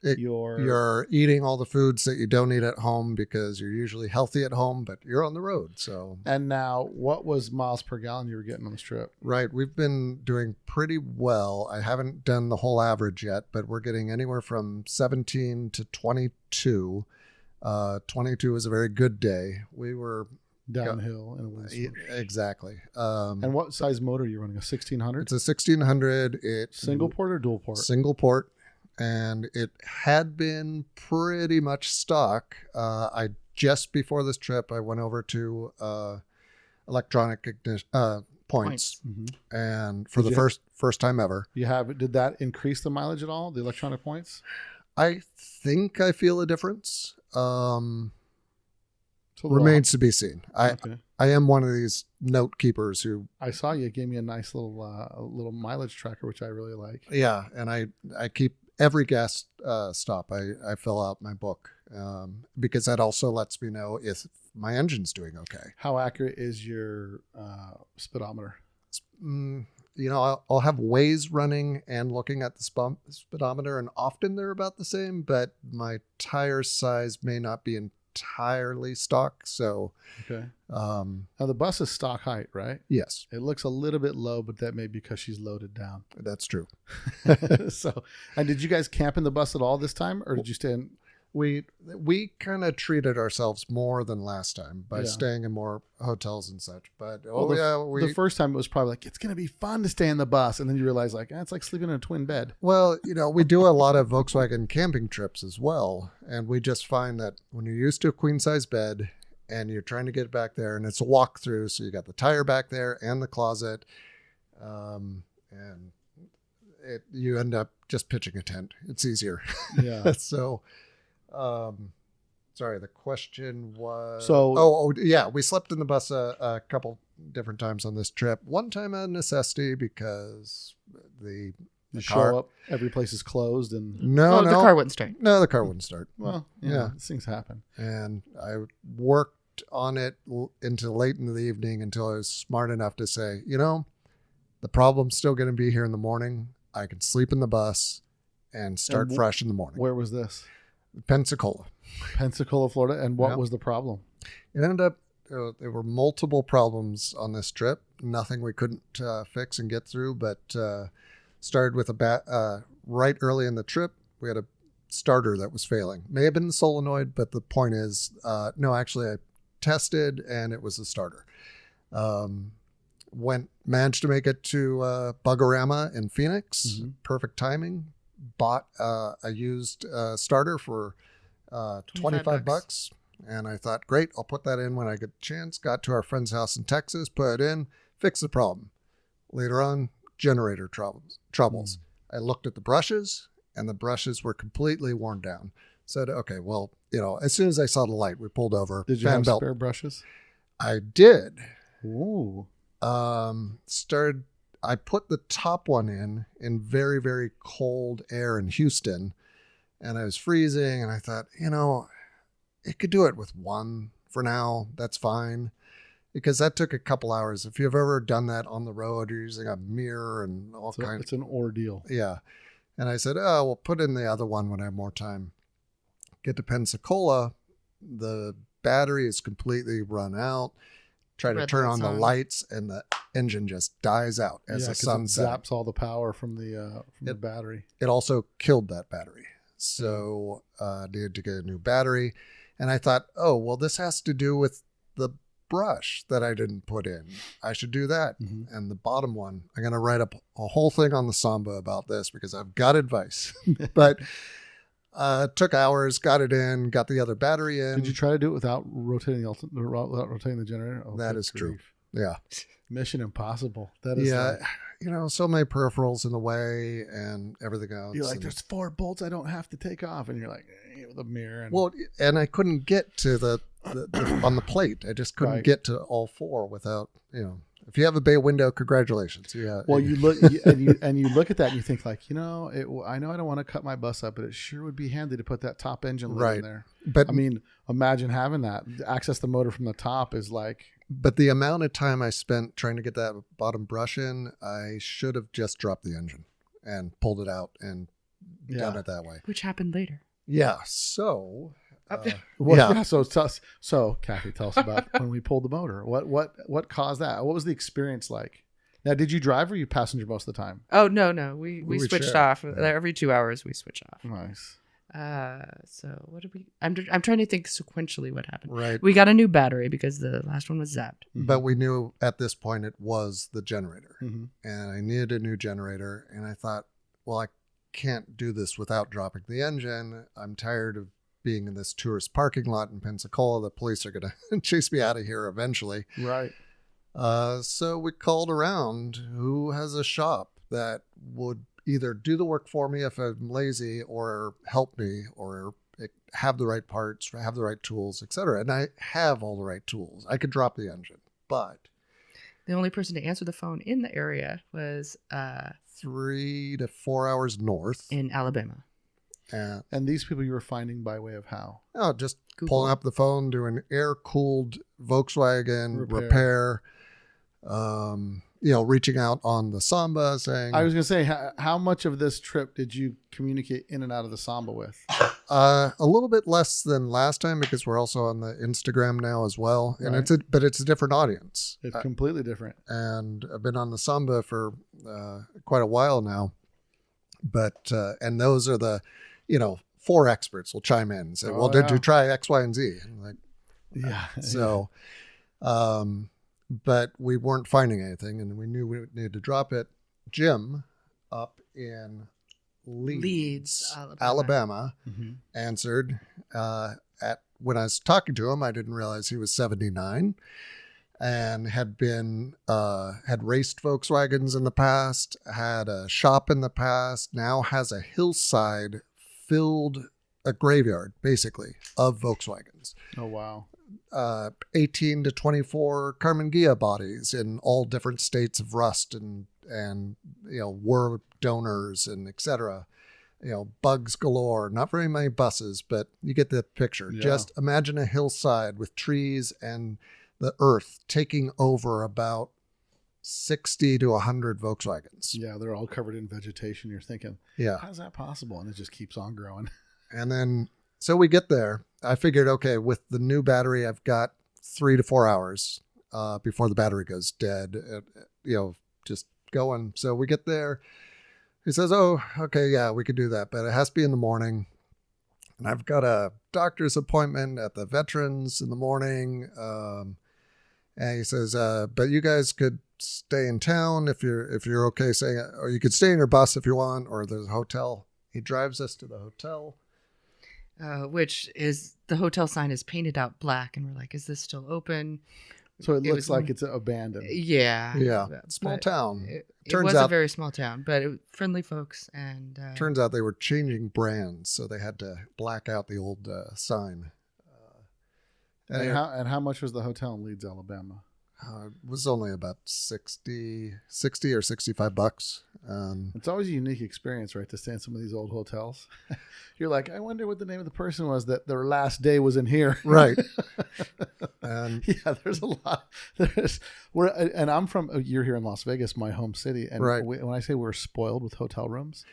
You're eating all the foods that you don't eat at home because you're usually healthy at home, but you're on the road. So, And now, what was miles per gallon you were getting on this trip? right, we've been doing pretty well. I haven't done the whole average yet, but we're getting anywhere from 17 to 22. 22 was a very good day. We were Downhill, and it was. exactly. And what size motor are you running? A 1600? It's a 1600. It's Single port or dual port? Single port. And it had been pretty much stock. I just before this trip, I went over to electronic ignition points, and for Did the you- first time ever, Did that increase the mileage at all? The electronic points? I think I feel a difference. It's a little Remains to be seen. Okay. I am one of these note keepers who, I saw you gave me a nice little mileage tracker, which I really like. yeah, and I keep every gas stop. I fill out my book because that also lets me know if my engine's doing okay. How accurate is your speedometer? I'll have Waze running and looking at the speedometer, and often they're about the same, but my tire size may not be entirely stock. So, Okay. Now the bus is stock height, right? yes, It looks a little bit low, but that may be because she's loaded down. that's true. So, and did you guys camp in the bus at all this time, or did you stay in? We kind of treated ourselves more than last time by Yeah. staying in more hotels and such. But The first time it was probably like, it's going to be fun to stay in the bus. And then you realize like, it's like sleeping in a twin bed. well, we do a lot of Volkswagen camping trips as well, and we just find that when you're used to a queen size bed and you're trying to get back there, and it's a walkthrough, so you got the tire back there and the closet, and you end up just pitching a tent. It's easier. Yeah. So, sorry, the question was. So- yeah, we slept in the bus a couple different times on this trip. One time out of necessity because the You The show car, up, every place is closed, and no, The car wouldn't start. no, the car wouldn't start. well, Yeah. these things happen. And I worked on it into late into the evening until I was smart enough to say, the problem's still going to be here in the morning. I can sleep in the bus and start And fresh in the morning. Where was this? Pensacola. Pensacola, Florida. And what Yep. was the problem? It ended up, there were multiple problems on this trip. Nothing we couldn't fix and get through, but started with right early in the trip, we had a starter that was failing. May have been the solenoid, but the point is, no, actually I tested and it was the starter. Managed to make it to Bugorama in Phoenix. Mm-hmm. Perfect timing. Bought a used starter for $25. And I thought, great, I'll put that in when I get a chance. Got to our friend's house in Texas, put it in, fixed the problem. Later on, generator troubles. I looked at the brushes, and the brushes were completely worn down. Said, okay, well, as soon as I saw the light, we pulled over. Did you have spare brushes? I did. Ooh. I put the top one in very, very cold air in Houston, and I was freezing, and I thought, it could do it with one for now. That's fine. Because that took a couple hours. If you've ever done that on the road, you're using a mirror and all kinds. It's an ordeal. Yeah. And I said, oh, we'll put in the other one when I have more time. Get to Pensacola. The battery is completely run out. Try to turn on the lights and the engine just dies out as the sun sets. Zaps all the power from the battery. It also killed that battery. So needed to get a new battery. And I thought, oh, well, this has to do with the brush that I didn't put in. I should do that. Mm-hmm. And the bottom one, I'm going to write up a whole thing on the Samba about this because I've got advice. But took hours, got it in, got the other battery in. Did you try to do it without rotating the generator? Oh, that is true. Yeah. Mission impossible. That is so many peripherals in the way and everything else. You're like, there's 4 bolts I don't have to take off. And you're like, with a mirror. And I couldn't get to the on the plate. I just couldn't get to all 4 without, if you have a bay window, congratulations. Yeah. Well, you look and you look at that and you think like, I know I don't want to cut my bus up, but it sure would be handy to put that top engine lid in there. But I mean, imagine having that. Access the motor from the top is like. But the amount of time I spent trying to get that bottom brush in, I should have just dropped the engine and pulled it out and done it that way. Which happened later. Yeah. So. So Kathy, tell us about when we pulled the motor. What caused that? What was the experience like? Now, did you drive or you passenger most of the time? Oh no, we switched off every 2 hours. We switch off. Nice. So what did we? I'm trying to think sequentially what happened. Right. We got a new battery because the last one was zapped. But we knew at this point it was the generator, Mm-hmm. and I needed a new generator. And I thought, well, I can't do this without dropping the engine. I'm tired of being in this tourist parking lot in Pensacola. The police are going to chase me out of here eventually. Right. So we called around who has a shop that would either do the work for me if I'm lazy or help me or have the right parts, have the right tools, etc. And I have all the right tools. I could drop the engine, but the only person to answer the phone in the area was 3 to 4 hours north in Alabama. And these people you were finding by way of how? Oh, just Google. Pulling up the phone, doing air-cooled Volkswagen repair. Reaching out on the Samba saying... I was going to say, how much of this trip did you communicate in and out of the Samba with? A little bit less than last time because we're also on the Instagram now as well. And Right. it's a different audience. It's completely different. And I've been on the Samba for quite a while now. But, and those are the, 4 experts will chime in and say, did you try X, Y, and Z? And like, Yeah. So, but we weren't finding anything and we knew we needed to drop it. Jim up in Leeds, Alabama Mm-hmm. answered when I was talking to him. I didn't realize he was 79 and had raced Volkswagens in the past, had a shop in the past, now has a hillside filled, a graveyard basically of Volkswagens. Oh, wow. 18 to 24 Carmen Ghia bodies in all different states of rust and and were donors and etc. Bugs galore. Not very many buses, but you get the picture. Yeah. Just imagine a hillside with trees and the earth taking over about 60 to 100 Volkswagens. Yeah, they're all covered in vegetation. You're thinking, Yeah. how's that possible? And it just keeps on growing. And then, so we get there. I figured, okay, with the new battery, I've got 3 to 4 hours before the battery goes dead, just going. So we get there. He says, oh, okay, yeah, we could do that, but it has to be in the morning. And I've got a doctor's appointment at the Veterans in the morning. And he says, but you guys could stay in town if you're okay saying it, or you could stay in your bus if you want, or there's a hotel. He drives us to the hotel. Which is, the hotel sign is painted out black, and we're like, is this still open? So it looks like it's abandoned. Yeah. Yeah. Small town. It Turns was a out- very small town, but friendly folks. And Turns out they were changing brands, so they had to black out the old sign. And how much was the hotel in Leeds, Alabama? It was only about 60 or $65. It's always a unique experience, right, to stay in some of these old hotels. You're like, I wonder what the name of the person was that their last day was in here. Right. And Yeah, there's a lot. And I'm you're here in Las Vegas, my home city. And Right. when I say we're spoiled with hotel rooms,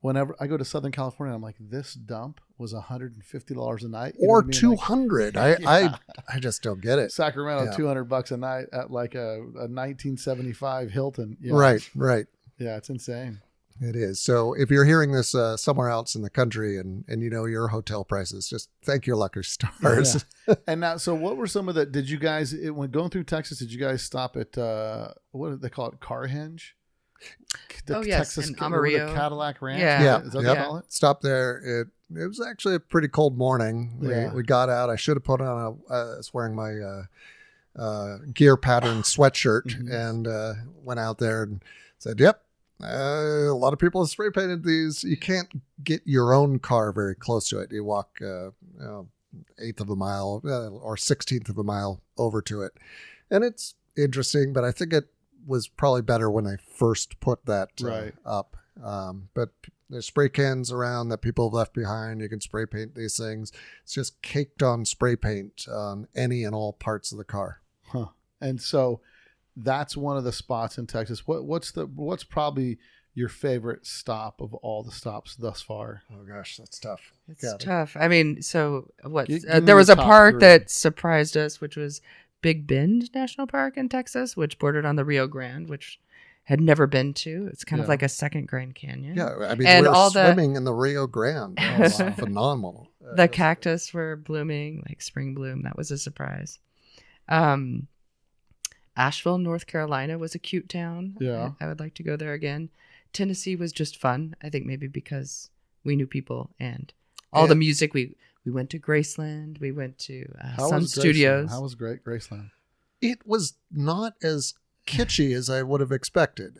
whenever I go to Southern California, I'm like, this dump was $150 a night. You know or what I mean? 200. Yeah. I just don't get it. Sacramento, Yeah. $200 a night at like a 1975 Hilton. Yeah. Right. Yeah, it's insane. It is. So if you're hearing this somewhere else in the country and you know your hotel prices, just thank your lucky stars. Yeah. And now, so what were some of the? Did you guys, when going through Texas, did you guys stop at what do they call it? Carhenge? yes, in Amarillo. the Cadillac Ranch. Yeah. Is that what Yep. they call it? Stopped there. It was actually a pretty cold morning. Yeah. We got out. I should have put on I was wearing my gear pattern sweatshirt and went out there and said, yep. A lot of people have spray painted these. You can't get your own car very close to it. You walk eighth of a mile or 16th of a mile over to it. And it's interesting, but I think it was probably better when I first put that Right. up. But there's spray cans around that people have left behind. You can spray paint these things. It's just caked on spray paint on any and all parts of the car. Huh. And so that's one of the spots in Texas. What's probably your favorite stop of all the stops thus far? Oh gosh, that's tough. It's Got it. tough. I mean, so what? Give me There was the a top part 3. that surprised us, which was Big Bend National Park in Texas, which bordered on the Rio Grande, which had never been to. It's kind of Yeah. like a second Grand Canyon. Yeah, I mean, And we were all the- swimming in the Rio Grande. That was wow. phenomenal. The cactus were blooming, like spring bloom. That was a surprise. Asheville, North Carolina was a cute town. Yeah. I would like to go there again. Tennessee was just fun. I think maybe because we knew people and all the music. We went to Graceland. We went to Sun was Graceland? Studios. How was Graceland? It was not as kitschy as I would have expected.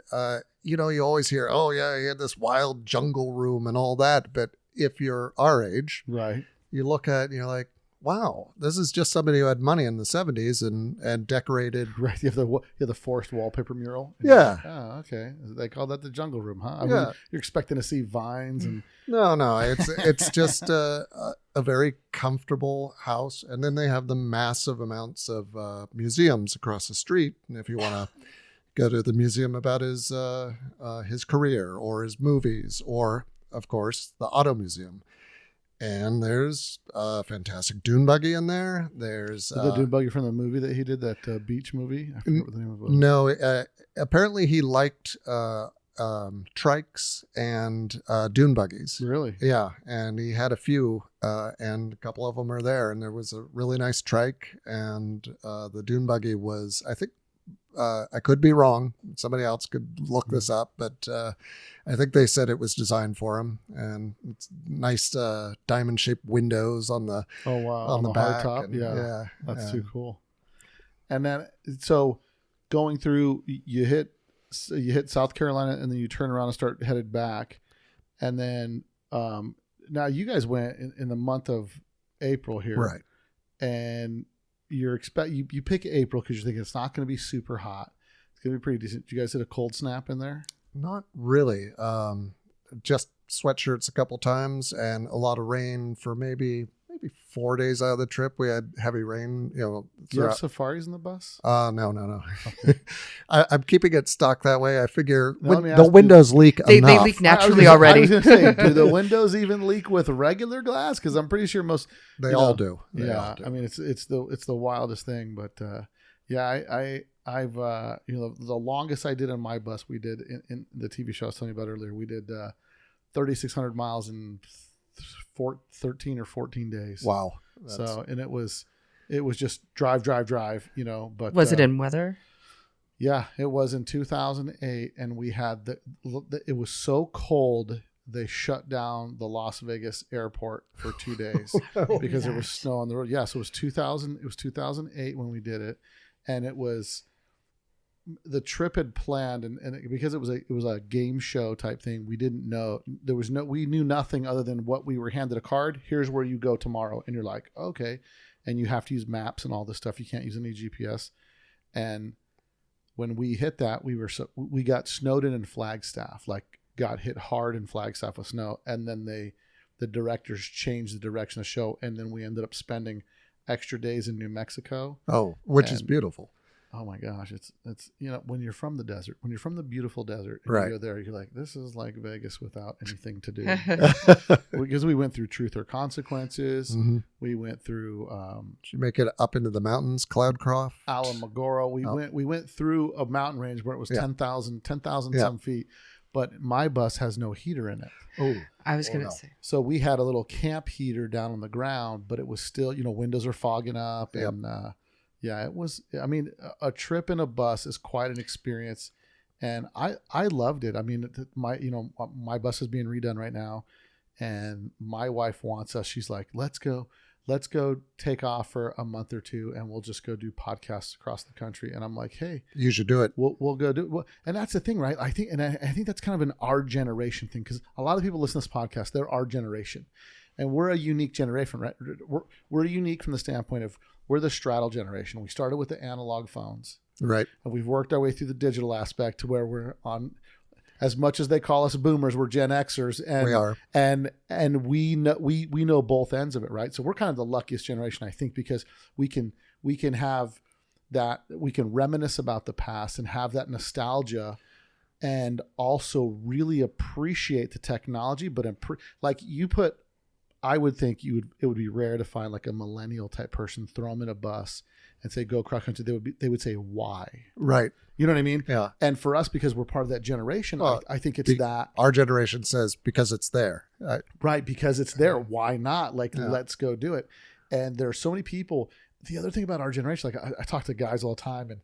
You always hear, oh yeah, he had this wild jungle room and all that. But if you're our age, Right. you look at it and you're like, wow, this is just somebody who had money in the 70s and decorated. Right. You have the forest wallpaper mural. Yeah. Oh, okay. They call that the jungle room, huh? Yeah. You're expecting to see vines and No, it's just a very comfortable house. And then they have the massive amounts of museums across the street. And if you want to go to the museum about his career or his movies, or of course the auto museum. And there's a fantastic dune buggy in there. There's the dune buggy from the movie that he did, that beach movie. I forget what the name of it was. no. Apparently he liked trikes and dune buggies. Really? Yeah, and he had a few, and a couple of them are there. And there was a really nice trike, and the dune buggy was, I think, I could be wrong. Somebody else could look this up, but I think they said it was designed for him. And it's nice diamond-shaped windows on the Oh wow! on the back. hardtop. and- Yeah. That's and- too cool. And then, so going through, you hit South Carolina, and then you turn around and start headed back. And then now you guys went in the month of April here, Right. And you pick April because you're thinking it's not going to be super hot. It's gonna be pretty decent. Did you guys hit a cold snap in there? Not really. Just sweatshirts a couple times and a lot of rain for maybe 4 days out of the trip. We had heavy rain, Do you have safaris in the bus? No. Okay. I'm keeping it stocked that way. I figure Now, let me the ask windows leak They enough. leak naturally already. I was gonna say, do the windows even leak with regular glass? Because I'm pretty sure most They you all know, do. They all do. I mean, it's the wildest thing, but I've the longest I did on my bus, we did in the TV show I was telling you about earlier. We did 3,600 miles in 13 or 14 days. Wow. So, and it was just drive, but Was it in weather? Yeah, it was in 2008, and we had it was so cold they shut down the Las Vegas airport for 2 days because there was snow on the road. Yeah, so it was 2008 when we did it, and it was the trip had planned, and because it was a game show type thing, we didn't know we knew nothing other than what we were handed a card. Here's where you go tomorrow, and you're like, okay, and you have to use maps and all this stuff. You can't use any GPS, and when we hit that, we got snowed in Flagstaff, like got hit hard in Flagstaff with snow, and then the directors changed the direction of the show, and then we ended up spending extra days in New Mexico. Oh, which is beautiful. Oh my gosh, it's when you're from the desert, when you're from the beautiful desert, and right. you go there, you're like, this is like Vegas without anything to do. Because we went through Truth or Consequences, Mm-hmm. we went through. Did you make it up into the mountains, Cloudcroft? Alamogordo. We went through a mountain range where it was 10,000 some feet, but my bus has no heater in it. Oh, I was going to say. So we had a little camp heater down on the ground, but it was still, windows are fogging up, Yep. and it was. I mean, a trip in a bus is quite an experience, and I loved it. I mean, my bus is being redone right now, and my wife wants us. She's like, let's go take off for a month or two, and we'll just go do podcasts across the country. And I'm like, hey, you should do it. We'll go do it. And that's the thing, right? I think that's kind of an our generation thing, because a lot of people listen to this podcast. They're our generation, and we're a unique generation, right? We're unique from the standpoint of we're the straddle generation. We started with the analog phones, right? And we've worked our way through the digital aspect to where we're on. As much as they call us boomers, we're Gen Xers, and we are, and we know both ends of it, right? So we're kind of the luckiest generation, I think, because we can have that, we can reminisce about the past and have that nostalgia, and also really appreciate the technology. But I would think it would be rare to find like a millennial type person, throw them in a bus and say, go cross country. They would say, why? Right. You know what I mean? Yeah. And for us, because we're part of that generation, I think it's that. Our generation says, because it's there. Right. Because it's there. Why not? Let's go do it. And there are so many people. The other thing about our generation, like I talk to guys all the time, and,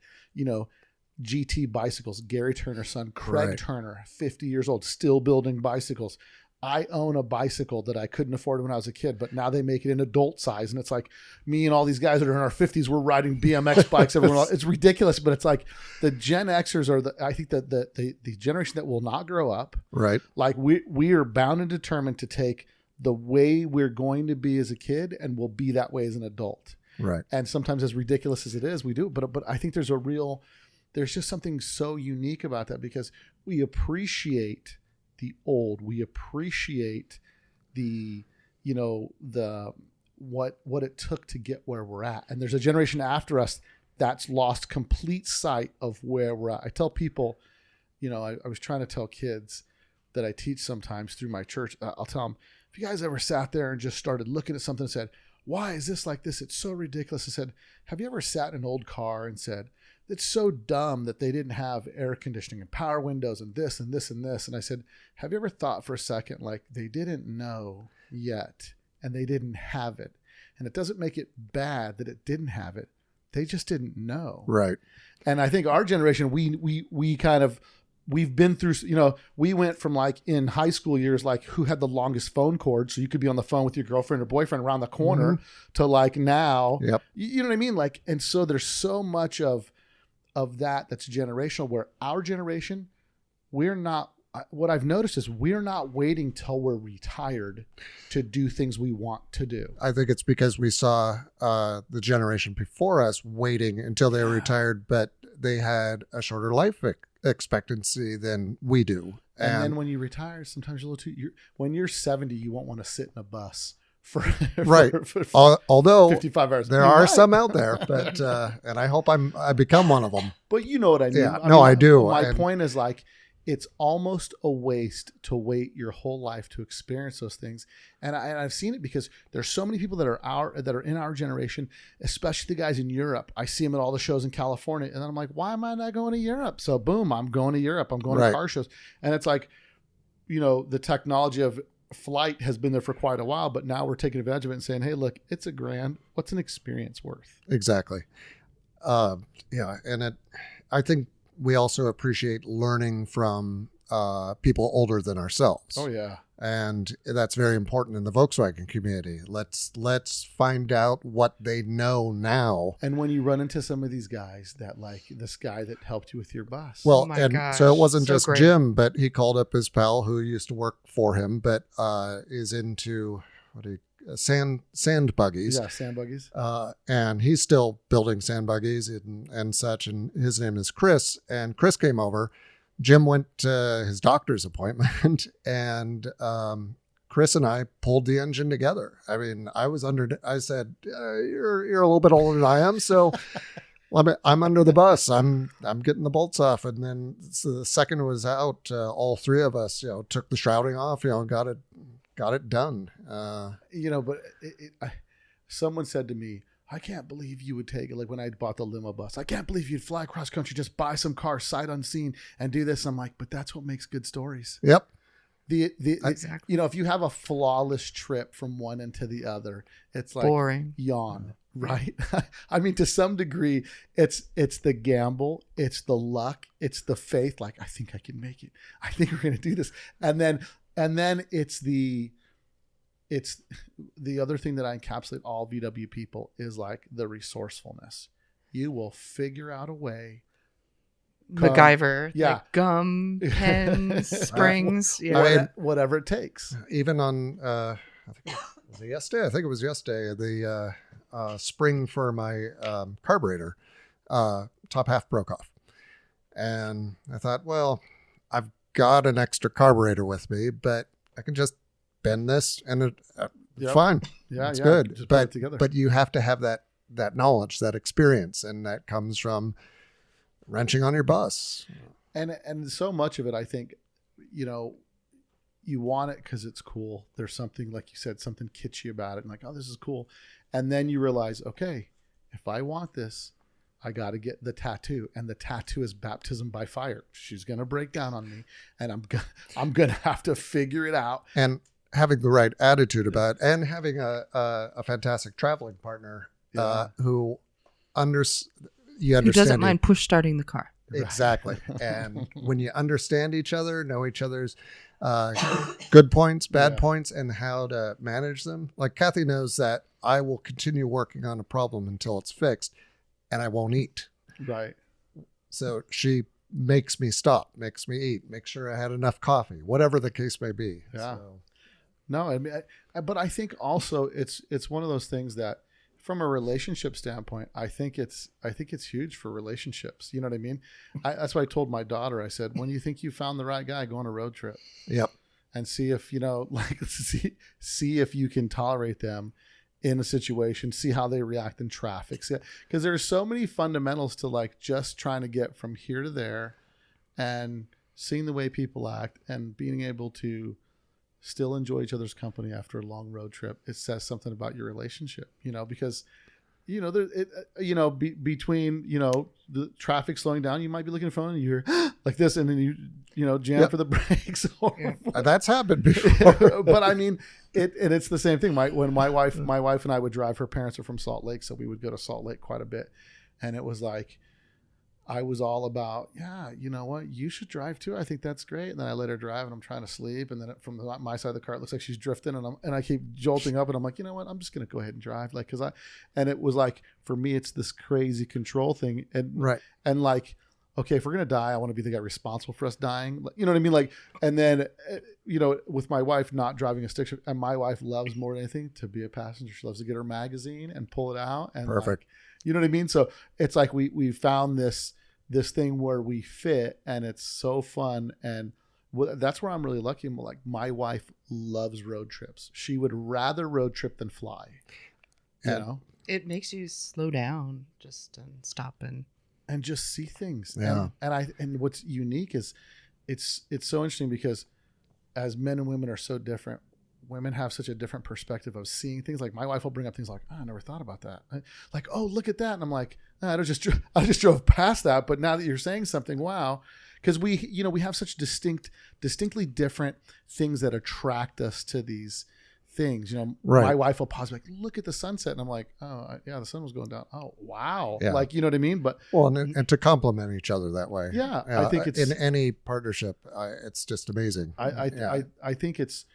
GT bicycles, Gary Turner's son, Craig Turner, 50 years old, still building bicycles. I own a bicycle that I couldn't afford when I was a kid, but now they make it in adult size. And it's like me and all these guys that are in our 50s, we're riding BMX bikes. Everyone else. It's ridiculous, but it's like the Gen Xers are I think that the generation that will not grow up. Right. Like we are bound and determined to take the way we're going to be as a kid, and we'll be that way as an adult. Right. And sometimes, as ridiculous as it is, we do. But I think there's just something so unique about that, because we appreciate the old. We appreciate the what it took to get where we're at. And there's a generation after us that's lost complete sight of where we're at. I tell people, I was trying to tell kids that I teach sometimes through my church. I'll tell them, if you guys ever sat there and just started looking at something and said, why is this like this? It's so ridiculous. I said, have you ever sat in an old car and said, it's so dumb that they didn't have air conditioning and power windows and this and this and this. And I said, have you ever thought for a second, like, they didn't know yet and they didn't have it. And it doesn't make it bad that it didn't have it. They just didn't know. Right. And I think our generation, we've been through, we went from like in high school years, like who had the longest phone cord. So you could be on the phone with your girlfriend or boyfriend around the corner to like now, Yep. You know what I mean? Like, and so there's so much of that's generational, where our generation, what I've noticed is we're not waiting till we're retired to do things we want to do. I think it's because we saw the generation before us waiting until they were retired, but they had a shorter life expectancy than we do. And then when you retire, sometimes you're a little too. When you're 70, you won't want to sit in a bus for right. for Although 55 hours. there are some out there, but and I hope I become one of them. But you know what I mean. Yeah, I do. My point is like, it's almost a waste to wait your whole life to experience those things. And I've seen it because there's so many people that are in our generation, especially the guys in Europe. I see them at all the shows in California, and then I'm like, why am I not going to Europe? So boom, I'm going to Europe. I'm going to car shows. And it's like, the technology of flight has been there for quite a while, but now we're taking advantage of it and saying, hey, look, it's $1,000. What's an experience worth? Exactly. And I think we also appreciate learning from people older than ourselves. Oh yeah. And that's very important in the Volkswagen community. Let's find out what they know now. And when you run into some of these guys that, like this guy that helped you with your bus. Well, gosh, so it wasn't so just great. Jim, but he called up his pal who used to work for him, but is into sand buggies. Yeah, sand buggies. And he's still building sand buggies and such. And his name is Chris. And Chris came over. Jim went to his doctor's appointment, and Chris and I pulled the engine together. I mean, I said, you're a little bit older than I am, so I'm under the bus. I'm getting the bolts off. And then so the second it was out, all three of us, took the shrouding off, got it done. But someone said to me, I can't believe you would take it. Like when I bought the limo bus, I can't believe you'd fly across country, just buy some car sight unseen and do this. I'm like, but that's what makes good stories. Yep. Exactly. If you have a flawless trip from one end to the other, it's like boring. Yawn, right? I mean, to some degree, it's the gamble, it's the luck, it's the faith. Like, I think I can make it. I think we're going to do this. And then it's the other thing that I encapsulate all VW people is like the resourcefulness. You will figure out a way. MacGyver, Yeah. like gum, pens, springs, Whatever it takes. Even on, I think it was yesterday, the spring for my carburetor, top half broke off. And I thought, well, I've got an extra carburetor with me, but I can just bend this and it's fine. Yeah, it's good. Just put it together. But you have to have that knowledge, that experience, and that comes from wrenching on your bus. And so much of it, I think, you want it because it's cool. There's something, like you said, something kitschy about it, and like, oh, this is cool. And then you realize, okay, if I want this, I got to get the tattoo, and the tattoo is baptism by fire. She's going to break down on me, and I'm going to have to figure it out. And having the right attitude about it, and having a fantastic traveling partner who who doesn't mind push starting the car. Exactly. And when you understand each other, know each other's good points, bad points, and how to manage them. Like Kathy knows that I will continue working on a problem until it's fixed, and I won't eat. Right. So she makes me stop, makes me eat, make sure I had enough coffee, whatever the case may be. Yeah. So. No, I mean, but I think also it's one of those things that, from a relationship standpoint, I think it's huge for relationships. You know what I mean? That's why I told my daughter, I said, when you think you found the right guy, go on a road trip. Yep. And see if, see if you can tolerate them in a situation, see how they react in traffic. Because there's so many fundamentals to like just trying to get from here to there and seeing the way people act and being able to still enjoy each other's company after a long road trip. It says something about your relationship, because, between, the traffic slowing down, you might be looking at your phone and you hear like this, and then you jam for the brakes. That's happened before. But I mean, it's the same thing. When my wife and I would drive, her parents are from Salt Lake, so we would go to Salt Lake quite a bit. And it was like, I was all about, you know what, you should drive too. I think that's great. And then I let her drive, and I'm trying to sleep. And then from my side of the car, it looks like she's drifting, and I keep jolting up, and I'm like, you know what, I'm just going to go ahead and drive. Like, and it was like, for me, it's this crazy control thing. And, right. And like, okay, if we're going to die, I want to be the guy responsible for us dying. You know what I mean? Like, and then, with my wife not driving a stick shift, and my wife loves more than anything to be a passenger. She loves to get her magazine and pull it out. And perfect. Like, you know what I mean? So it's like we found this this thing where we fit, and it's so fun. And that's where I'm really lucky. Like, my wife loves road trips. She would rather road trip than fly. You know, it makes you slow down, just and stop and just see things. Yeah. And what's unique is it's so interesting because as men and women are so different, women have such a different perspective of seeing things. Like, my wife will bring up things like, oh, I never thought about that. Like, oh, look at that. And I'm like, I just drove past that. But now that you're saying something, wow. Because we have such distinctly different things that attract us to these things. Right. My wife will pause, like, look at the sunset. And I'm like, oh, yeah, the sun was going down. Oh, wow. Yeah. Like, you know what I mean? But and to complement each other that way. Yeah. I think it's in any partnership, it's just amazing. I think it's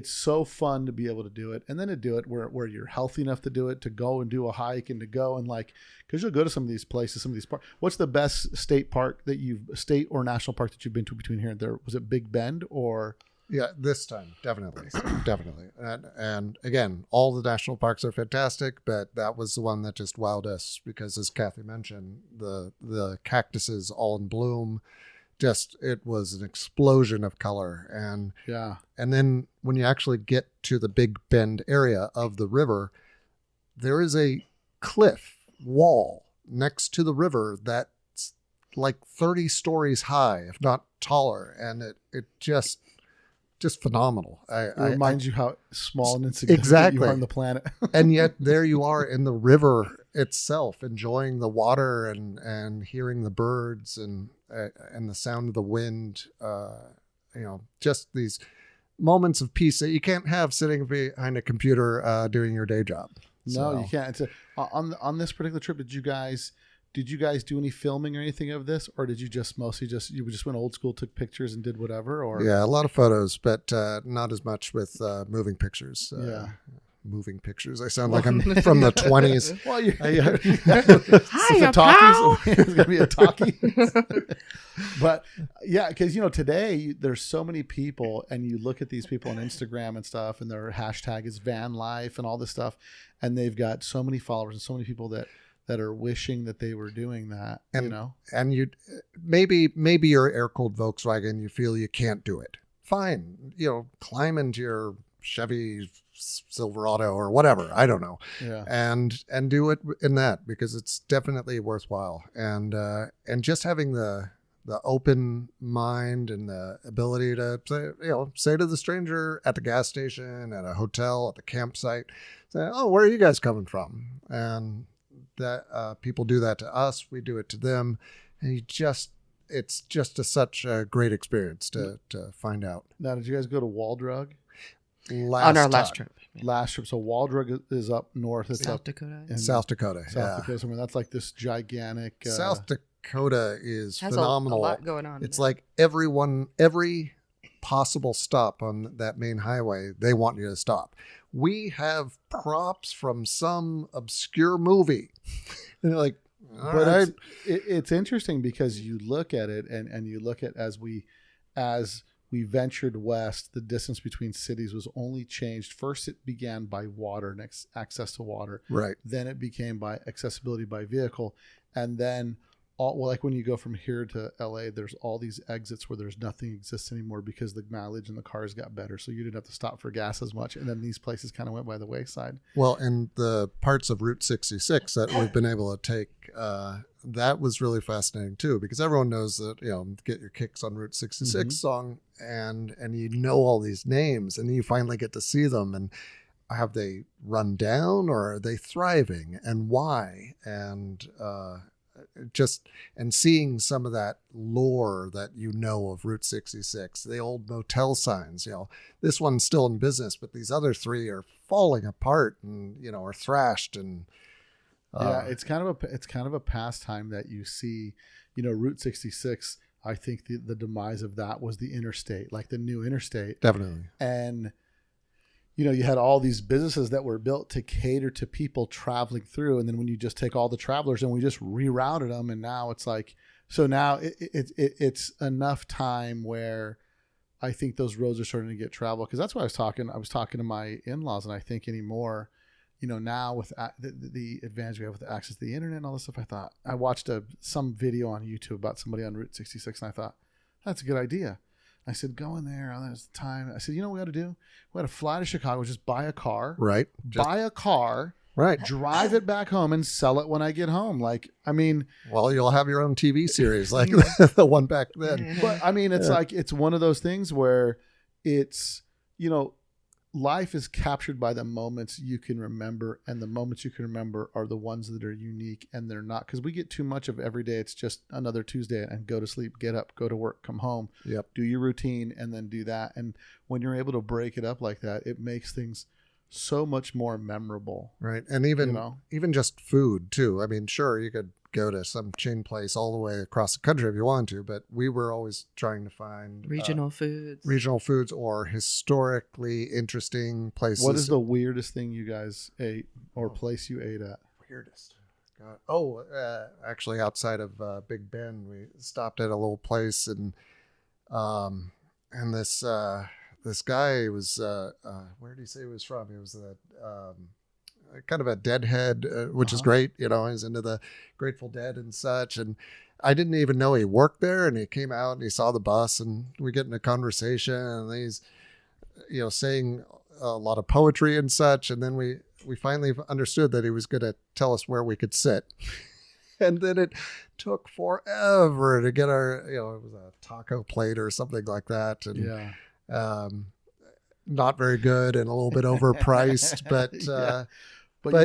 so fun to be able to do it, and then to do it where you're healthy enough to do it, to go and do a hike, and to go and, like, because you'll go to some of these places, some of these parks. What's the best state or national park that you've been to between here and there? Was it Big Bend or? Yeah, this time, definitely. And again, all the national parks are fantastic, but that was the one that just wowed us because, as Kathy mentioned, the cactuses all in bloom. Just, it was an explosion of color. And then when you actually get to the Big Bend area of the river, there is a cliff wall next to the river that's like 30 stories high, if not taller. And it just phenomenal. It reminds you how small and insignificant you are on the planet. And yet there you are in the river itself, enjoying the water and hearing the birds and the sound of the wind. Just these moments of peace that you can't have sitting behind a computer doing your day job. No, you can't. On this particular trip, did you guys do any filming or anything of this, or did you just mostly you just went old school, took pictures and did whatever? Or yeah, a lot of photos, but not as much with moving pictures. Moving pictures. I sound like I'm from the 20s. Well, you're Hi, pal. It's gonna be a talkie. But yeah, because today there's so many people, and you look at these people on Instagram and stuff, and their hashtag is van life and all this stuff, and they've got so many followers and so many people that are wishing that they were doing that. And you maybe your air-cooled Volkswagen, you feel you can't do it. Fine, climb into your Chevy Silverado or whatever, I don't know, and do it in that, because it's definitely worthwhile. And just having the open mind and the ability to say to the stranger at the gas station, at a hotel, at the campsite, say, oh, where are you guys coming from? And that people do that to us, we do it to them, and it's just such a great experience to find out. Now, did you guys go to Waldrug? On our last trip. Last trip. So Waldrug is up north. It's South Dakota. South Dakota. South Dakota. I mean, that's like this gigantic. South Dakota is has phenomenal. A lot going on. It's like every possible stop on that main highway, they want you to stop. We have props from some obscure movie. And you're like, but it's interesting because you look at it and you look at as we ventured west, the distance between cities was only changed. First, it began by water and access to water. Right. Then it became by accessibility by vehicle. And then like when you go from here to LA, there's all these exits where there's nothing exists anymore because the mileage in the cars got better. So you didn't have to stop for gas as much. And then these places kind of went by the wayside. Well, and the parts of Route 66 that we've been able to take, that was really fascinating too, because everyone knows that, get your kicks on Route 66 song and all these names, and then you finally get to see them. And have they run down, or are they thriving, and why? And, and seeing some of that lore that of Route 66, the old motel signs, this one's still in business, but these other three are falling apart and, are thrashed. And it's kind of a pastime that you see, Route 66. I think the demise of that was the interstate, like the new interstate. Definitely. And you had all these businesses that were built to cater to people traveling through. And then when you just take all the travelers and we just rerouted them, and now it's like, so now it's enough time where I think those roads are starting to get traveled. Cause that's what I was talking to my in-laws, and I think anymore, now with the advantage we have with access to the internet and all this stuff, I watched some video on YouTube about somebody on Route 66, and I thought, that's a good idea. I said, go in there. There's the time. I said, you know what we ought to do? We ought to fly to Chicago, just buy a car. Right. Buy a car. Right. Drive it back home and sell it when I get home. Well, you'll have your own TV series like the one back then. But it's one of those things where it's, life is captured by the moments you can remember, and the moments you can remember are the ones that are unique, and they're not, because we get too much of every day. It's just another Tuesday and go to sleep, get up, go to work, come home, do your routine, and then do that. And when you're able to break it up like that, it makes things so much more memorable. Right. And even just food too. I mean, sure, you could go to some chain place all the way across the country if you wanted to, but we were always trying to find regional foods or historically interesting places. What is the weirdest thing you guys ate or place you ate at? Weirdest. God. Actually outside of Big Bend, we stopped at a little place, and this guy was, where did he say he was from? He was kind of a Deadhead, which is great. He's into the Grateful Dead and such. And I didn't even know he worked there. And he came out and he saw the bus, and we get in a conversation, and he's, saying a lot of poetry and such. And then we finally understood that he was going to tell us where we could sit. And then it took forever to get our, it was a taco plate or something like that. And, not very good and a little bit overpriced, but you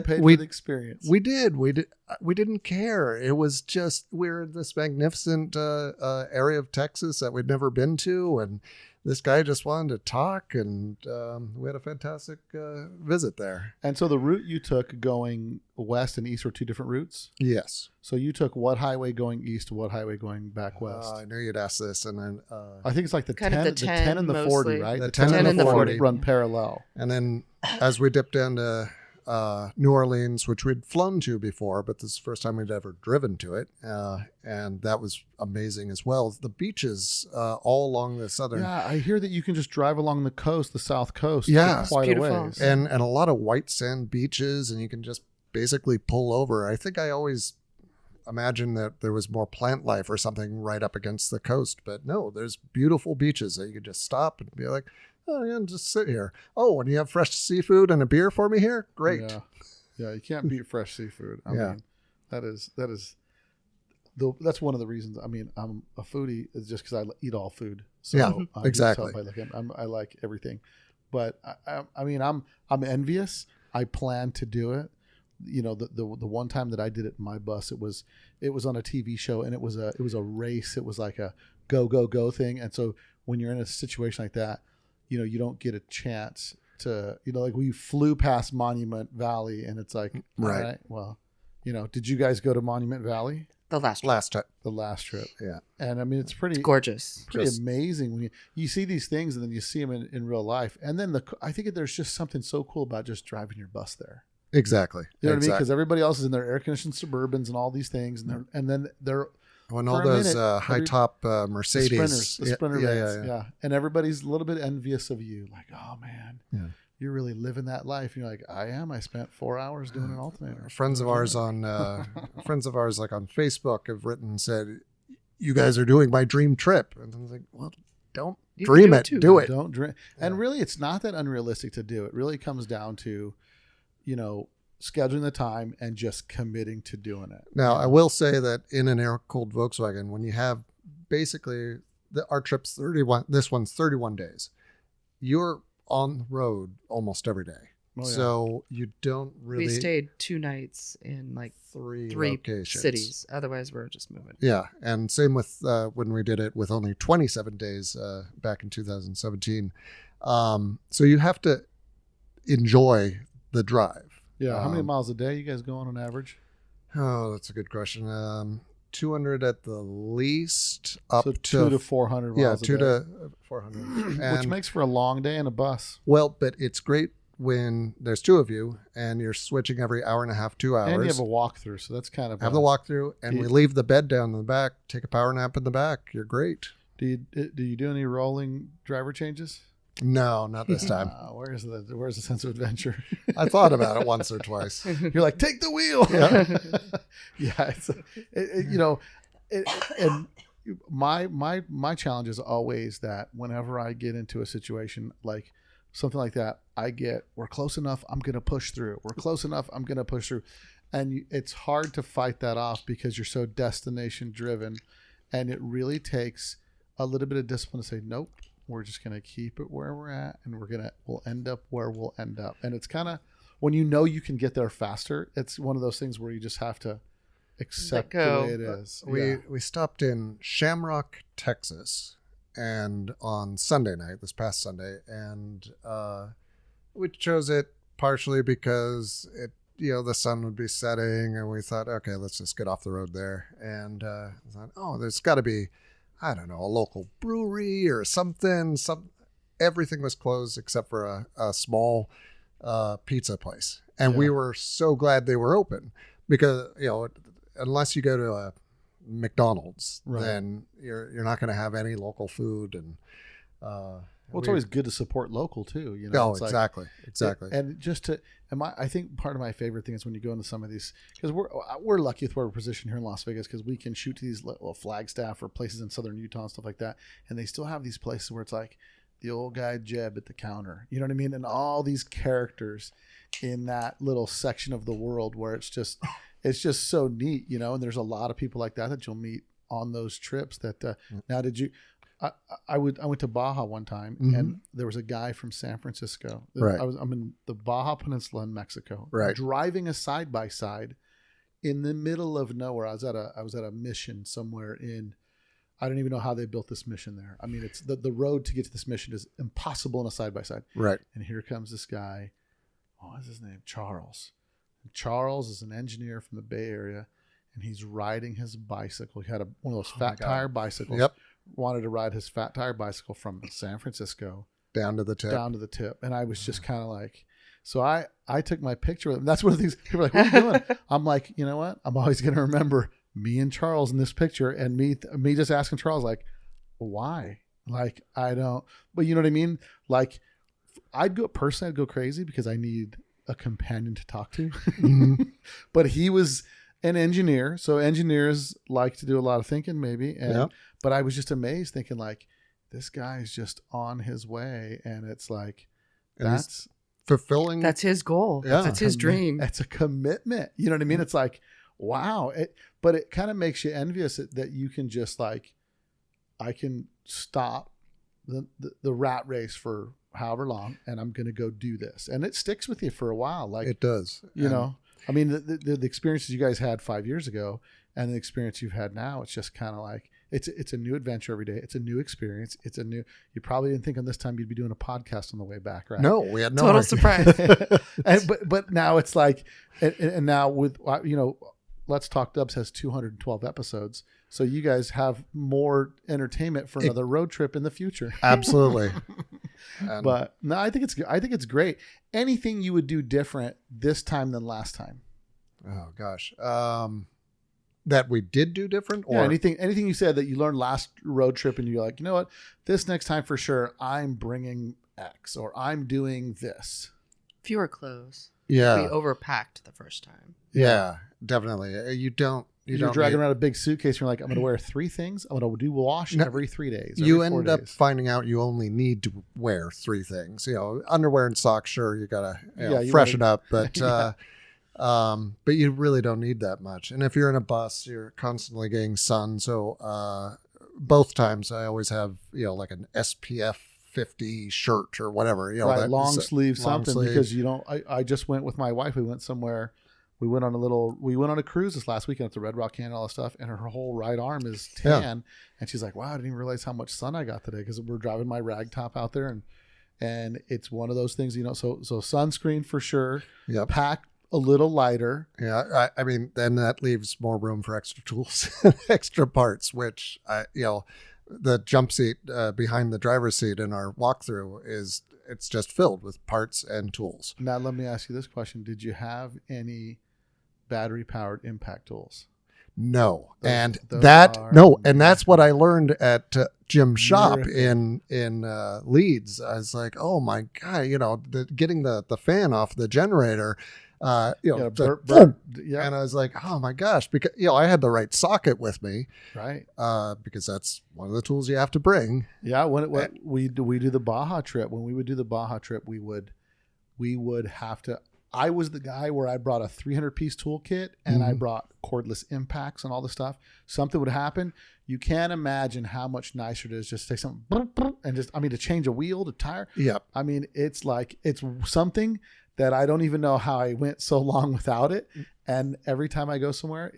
paid for the experience. We did. We didn't care. It was just, we're in this magnificent area of Texas that we'd never been to, and this guy just wanted to talk, and we had a fantastic visit there. And so the route you took going west and east were two different routes? Yes. So you took what highway going east, what highway going back west? I knew you'd ask this, and then I think it's like the 10 and the mostly. 40, right? The 10 and the 40 run parallel. And then as we dipped into New Orleans, which we'd flown to before, but this is the first time we'd ever driven to it, and that was amazing as well. The beaches all along the southern. Yeah, I hear that you can just drive along the coast, the south coast, yeah, quite a ways, and a lot of white sand beaches, and you can just basically pull over. I think I always imagined that there was more plant life or something right up against the coast, but no, there's beautiful beaches that you could just stop and be like, oh yeah, just sit here. Oh, and you have fresh seafood and a beer for me here? Great. Yeah, you can't beat fresh seafood. I mean, that's one of the reasons. I mean, I'm a foodie is just because I eat all food. So yeah, exactly. I like everything, but I mean, I'm envious. I plan to do it. The one time that I did it in my bus, it was on a TV show, and it was a race. It was like a go thing. And so when you're in a situation like that, you don't get a chance to, like we flew past Monument Valley, and it's like, right. All right, well, did you guys go to Monument Valley? The last trip. Yeah. And I mean, it's gorgeous. Pretty amazing when you see these things, and then you see them in real life. And then I think there's just something so cool about just driving your bus there. Exactly. You know what I mean? Because everybody else is in their air-conditioned Suburbans and all these things, and then they're when all those high-top Mercedes, the Sprinter vans, yeah. And everybody's a little bit envious of you, like, oh man, you're really living that life. And you're like, I am. I spent 4 hours doing an alternator. Friends of ours like on Facebook have written and said, you guys are doing my dream trip, and I was like, well, don't dream it, do it. Don't dream. And really, it's not that unrealistic to do. It really comes down to, scheduling the time and just committing to doing it. Now, I will say that in an air-cooled Volkswagen, when you have basically our trip's 31, this one's 31 days, you're on the road almost every day. Oh, yeah. So you don't really. We stayed 2 nights in like three locations. Cities. Otherwise, we're just moving. Yeah, and same with when we did it with only 27 days back in 2017. So you have to enjoy the drive. Yeah. How many miles a day you guys going on average? Oh, that's a good question. 200 at the least, up to 200 to 400 miles. Yeah, 200 to 400, which makes for a long day in a bus. Well, but it's great when there's 2 of you and you're switching every hour and a half, 2 hours. And you have a walkthrough, so that's kind of have the walkthrough, and we leave the bed down in the back, take a power nap in the back. You're great. Do you do any rolling driver changes? No, not this time. Where's the sense of adventure? I thought about it once or twice. You're like, take the wheel. Yeah. And my challenge is always that whenever I get into a situation like something like that, we're close enough, I'm going to push through. We're close enough, I'm going to push through. And it's hard to fight that off because you're so destination driven. And it really takes a little bit of discipline to say, nope, we're just going to keep it where we're at, and we'll end up where we'll end up. And it's kind of, when you know you can get there faster, it's one of those things where you just have to accept the way it is. We stopped in Shamrock, Texas, and on Sunday night, this past Sunday, and we chose it partially because the sun would be setting, and we thought, okay, let's just get off the road there. And I thought, there's got to be, I don't know, a local brewery or something. Everything was closed except for a small pizza place. And we were so glad they were open because, unless you go to a McDonald's, then you're not going to have any local food. And it's always good to support local too. Exactly. And I think part of my favorite thing is when you go into some of these, because we're lucky with where we're positioned here in Las Vegas, because we can shoot to these little Flagstaff or places in southern Utah and stuff like that, and they still have these places where it's like the old guy Jeb at the counter, you know what I mean, and all these characters in that little section of the world where it's just so neat, and there's a lot of people like that you'll meet on those trips. That now, did you? I went to Baja one time, and there was a guy from San Francisco. Right. I'm in the Baja Peninsula in Mexico, right, driving a side by side in the middle of nowhere. I was at a mission somewhere I don't even know how they built this mission there. I mean, it's the road to get to this mission is impossible in a side by side. Right. And here comes this guy. What is his name? Charles. And Charles is an engineer from the Bay Area, and he's riding his bicycle. He had one of those fat tire bicycles. Yep. Wanted to ride his fat tire bicycle from San Francisco down to the tip. And I was just kind of like, so I took my picture with him. That's one of the things people are like, what are you doing? I'm like, you know what? I'm always going to remember me and Charles in this picture, and me just asking Charles, like, why? Like, I don't, but you know what I mean? Like, I'd go crazy because I need a companion to talk to. But he was an engineer, so engineers like to do a lot of thinking, maybe. But I was just amazed, thinking like, this guy's just on his way, and it's like, that's fulfilling. That's his goal. Yeah. That's his dream. It's a commitment. You know what I mean? It's like, wow. But it kind of makes you envious that you can just like, I can stop the rat race for however long, and I'm going to go do this, and it sticks with you for a while. Like it does. You know. I mean, the experiences you guys had 5 years ago and the experience you've had now, it's just kind of like, it's a new adventure every day. It's a new experience. You probably didn't think on this time you'd be doing a podcast on the way back, right? No, we had no total surprise. But now it's like, and now with, Let's Talk Dubs has 212 episodes. So you guys have more entertainment for another road trip in the future. Absolutely. But no, I think it's great. Anything you would do different this time than last time? Oh gosh. That we did do different, or anything you said that you learned last road trip and you're like, you know what, this next time for sure, I'm bringing X, or I'm doing this. Fewer clothes. Yeah. We overpacked the first time. Yeah, definitely. You're dragging around a big suitcase. And you're like, I'm going to wear 3 things. I'm going to do wash every 3 days. You end up finding out you only need to wear 3 things. Underwear and socks. Sure, you got to freshen up, but but you really don't need that much. And if you're in a bus, you're constantly getting sun. So both times I always have like an SPF 50 shirt or whatever. Right, long sleeve something, because I just went with my wife. We went somewhere. We went on a cruise this last weekend up to Red Rock Canyon, all that stuff, and her whole right arm is tan, and she's like, "Wow, I didn't even realize how much sun I got today," because we're driving my rag top out there, and it's one of those things, so sunscreen for sure. Yep. Pack a little lighter. Yeah, I mean, then that leaves more room for extra tools, extra parts, which the jump seat behind the driver's seat in our walkthrough it's just filled with parts and tools. Now let me ask you this question: did you have any battery-powered impact tools? No. And those that's what I learned at Jim's shop in Leeds. I was like, oh my God, getting the fan off the generator, and I was like, oh my gosh, because, I had the right socket with me. Right. Because that's one of the tools you have to bring. Yeah. When we do the Baja trip, when we would do the Baja trip, we would have to, I was the guy where I brought a 300-piece toolkit and I brought cordless impacts and all the stuff. Something would happen. You can't imagine how much nicer it is just to take something and to change a wheel, the tire. Yeah. I mean, it's something that I don't even know how I went so long without it. And every time I go somewhere,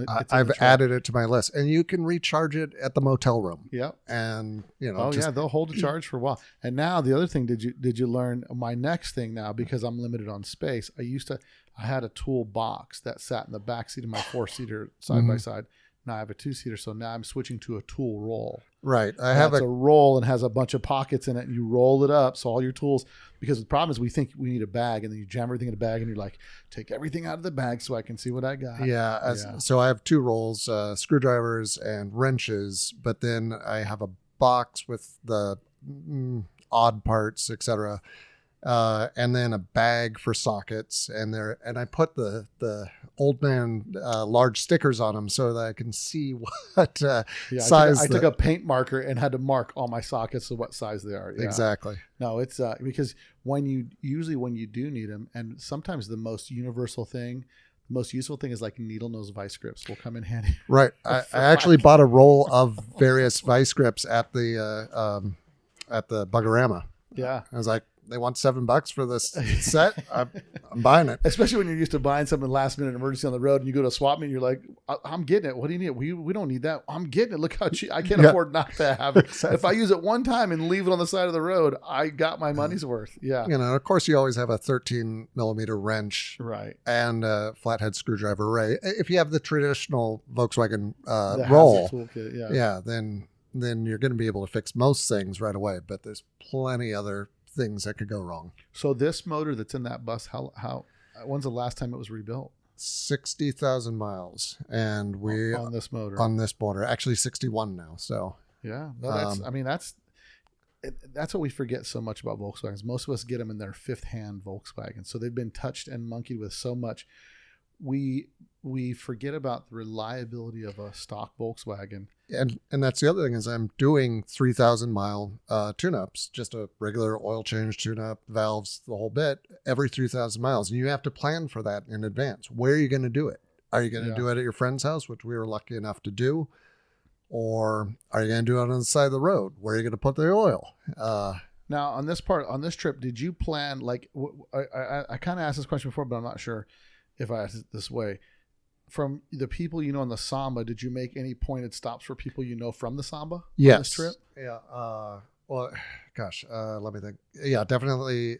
I've added it to my list, and you can recharge it at the motel room. Yep. And they'll hold a charge for a while. And now the other thing, did you learn my next thing now, because I'm limited on space. I had a tool box that sat in the back seat of my 4-seater side by side. Now I have a 2-seater, so now I'm switching to a tool roll. Right. I have a roll and has a bunch of pockets in it, and you roll it up so all your tools. Because the problem is we think we need a bag, and then you jam everything in a bag, and you're like, take everything out of the bag so I can see what I got. Yeah. So I have 2 rolls, screwdrivers and wrenches, but then I have a box with the odd parts, etc. And then a bag for sockets, and I put the old man large stickers on them so that I can see what size. I took a paint marker and had to mark all my sockets to what size they are. Yeah. Exactly. No, it's because when you do need them, and sometimes the most useful thing is like needle nose vice grips will come in handy. Right. I actually bought a roll of various vice grips at the Buggerama. Yeah. I was like, they want $7 for this set. I'm buying it. Especially when you're used to buying something last minute emergency on the road, and you go to a swap meet and you're like, I'm getting it. What do you need? We don't need that. I'm getting it. Look how cheap. I can't afford not to have it. Exactly. If I use it one time and leave it on the side of the road, I got my money's worth. Yeah. Of course you always have a 13 millimeter wrench. Right. And a flathead screwdriver array. If you have the traditional Volkswagen roll, toolkit, yeah, then you're going to be able to fix most things right away. But there's plenty other things that could go wrong. So this motor that's in that bus, how when's the last time it was rebuilt? 60,000 miles, and we on this motor. Actually 61 now. So yeah, that's what we forget so much about Volkswagens. Most of us get them in their 5th-hand Volkswagen, so they've been touched and monkeyed with so much. We forget about the reliability of a stock Volkswagen. And that's the other thing is I'm doing 3,000 mile tune-ups, just a regular oil change tune-up, valves, the whole bit, every 3,000 miles. And you have to plan for that in advance. Where are you going to do it? Are you going to do it at your friend's house, which we were lucky enough to do? Or are you going to do it on the side of the road? Where are you going to put the oil? Now, on this trip, did you plan, like, I kind of asked this question before, but I'm not sure if I asked it this way. From the people you know on the Samba, did you make any pointed stops for people you know from the Samba? Yes. On this trip? Yeah. Well, gosh, let me think. Yeah, definitely.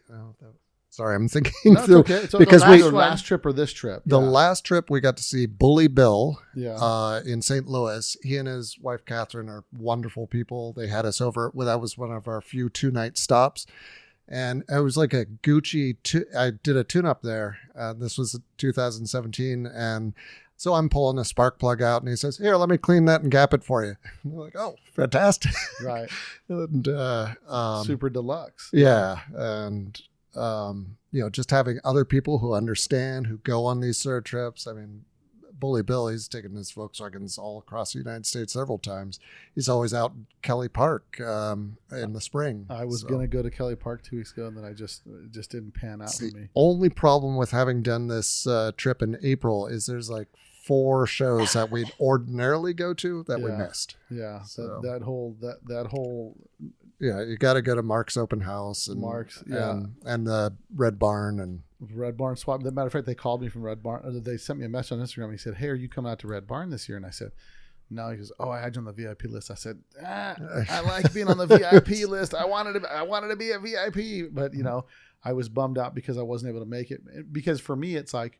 Sorry, I'm thinking through. It's okay. Because the last trip or this trip? The last trip we got to see Bully Bill in St. Louis. He and his wife, Catherine, are wonderful people. They had us over. Well, that was one of our few 2-night stops. And it was like a Gucci. I did a tune-up there. This was 2017. And so I'm pulling a spark plug out, and he says, here, let me clean that and gap it for you. And we're like, oh, fantastic. Right. And super deluxe. Yeah. And, just having other people who understand, who go on these sort of trips. I mean, Bully Bill, he's taken his Volkswagens all across the United States several times. He's always out in Kelly Park in the spring. I was going to go to Kelly Park 2 weeks ago, and then it just didn't pan out for me. Only problem with having done this trip in April is there's like 4 shows that we'd ordinarily go to that we missed. Yeah, so that whole. Yeah, you got to go to Mark's open house and and the Red Barn and Red Barn swap. As a matter of fact, they called me from Red Barn. They sent me a message on Instagram. He said, "Hey, are you coming out to Red Barn this year?" And I said, "No." He goes, "Oh, I had you on the VIP list." I said, "I like being on the VIP list. I wanted to be a VIP, but I was bummed out because I wasn't able to make it. Because for me, it's like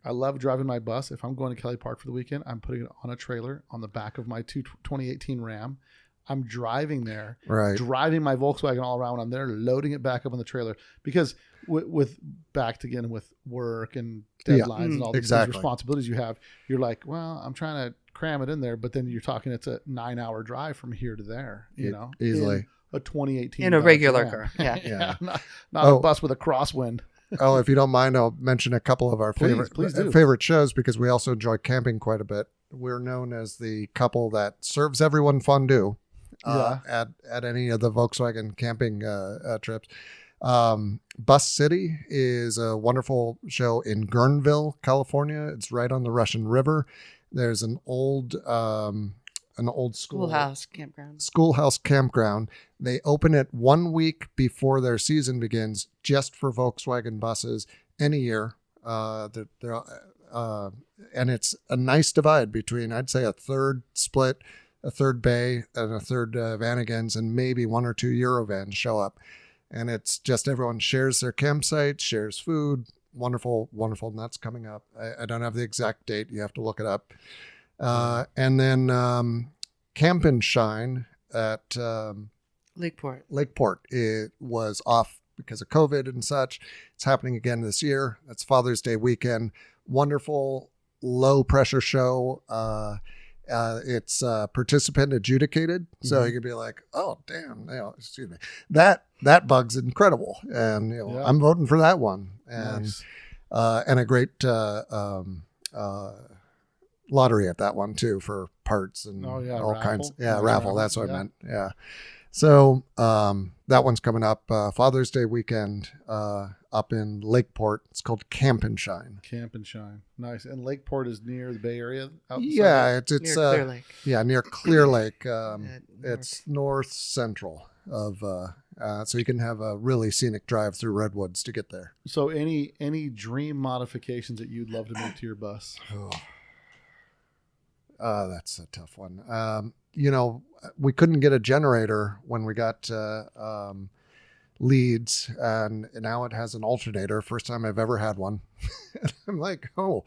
I love driving my bus. If I'm going to Kelly Park for the weekend, I'm putting it on a trailer on the back of my 2018 Ram. I'm driving there, Right. driving my Volkswagen all around. I'm there loading it back up on the trailer because with backed again with work and deadlines and all these things, responsibilities you have, you're like, well, I'm trying to cram it in there, but then you're talking, it's a 9-hour drive from here to there, you know, easily. In a 2018 in a regular Ram. car. Yeah. Yeah. Not a bus with a crosswind. Oh, if you don't mind, I'll mention a couple of our Please do. favorite shows because we also enjoy camping quite a bit. We're known as the couple that serves everyone fondue at any of the Volkswagen camping trips. Bus City is a wonderful show in Guerneville, California. It's right on the Russian River. There's an old Schoolhouse campground. They open it 1 week before their season begins, just for Volkswagen buses any year. And it's a nice divide between, I'd say, a third split, a third bay, and a third Vanagons, and maybe 1 or 2 Eurovans show up. And it's just everyone shares their campsite, shares food. Wonderful, wonderful. And that's coming up. I don't have the exact date. You have to look it up. And then Camp and Shine at Lakeport. It was off because of COVID and such. It's happening again this year. That's Father's Day weekend. Wonderful, low pressure show. It's participant adjudicated, so you could be like, "Oh, damn! Excuse me, that bug's incredible," and I'm voting for that one. And Nice. And a great lottery at that one too for parts and all raffle. kinds. Yeah, Nice raffle. That's what I meant. Yeah. So that one's coming up Father's Day weekend up in Lakeport. It's called Camp and Shine. Camp and Shine. Nice. And Lakeport is near the Bay Area? Outside? Yeah, it's near Clear Lake. Yeah, near Clear Lake. North. It's north central of so you can have a really scenic drive through redwoods to get there. So any dream modifications that you'd love to make to your bus? That's a tough one. We couldn't get a generator when we got Leeds, and now it has an alternator. First time I've ever had one. I'm like, oh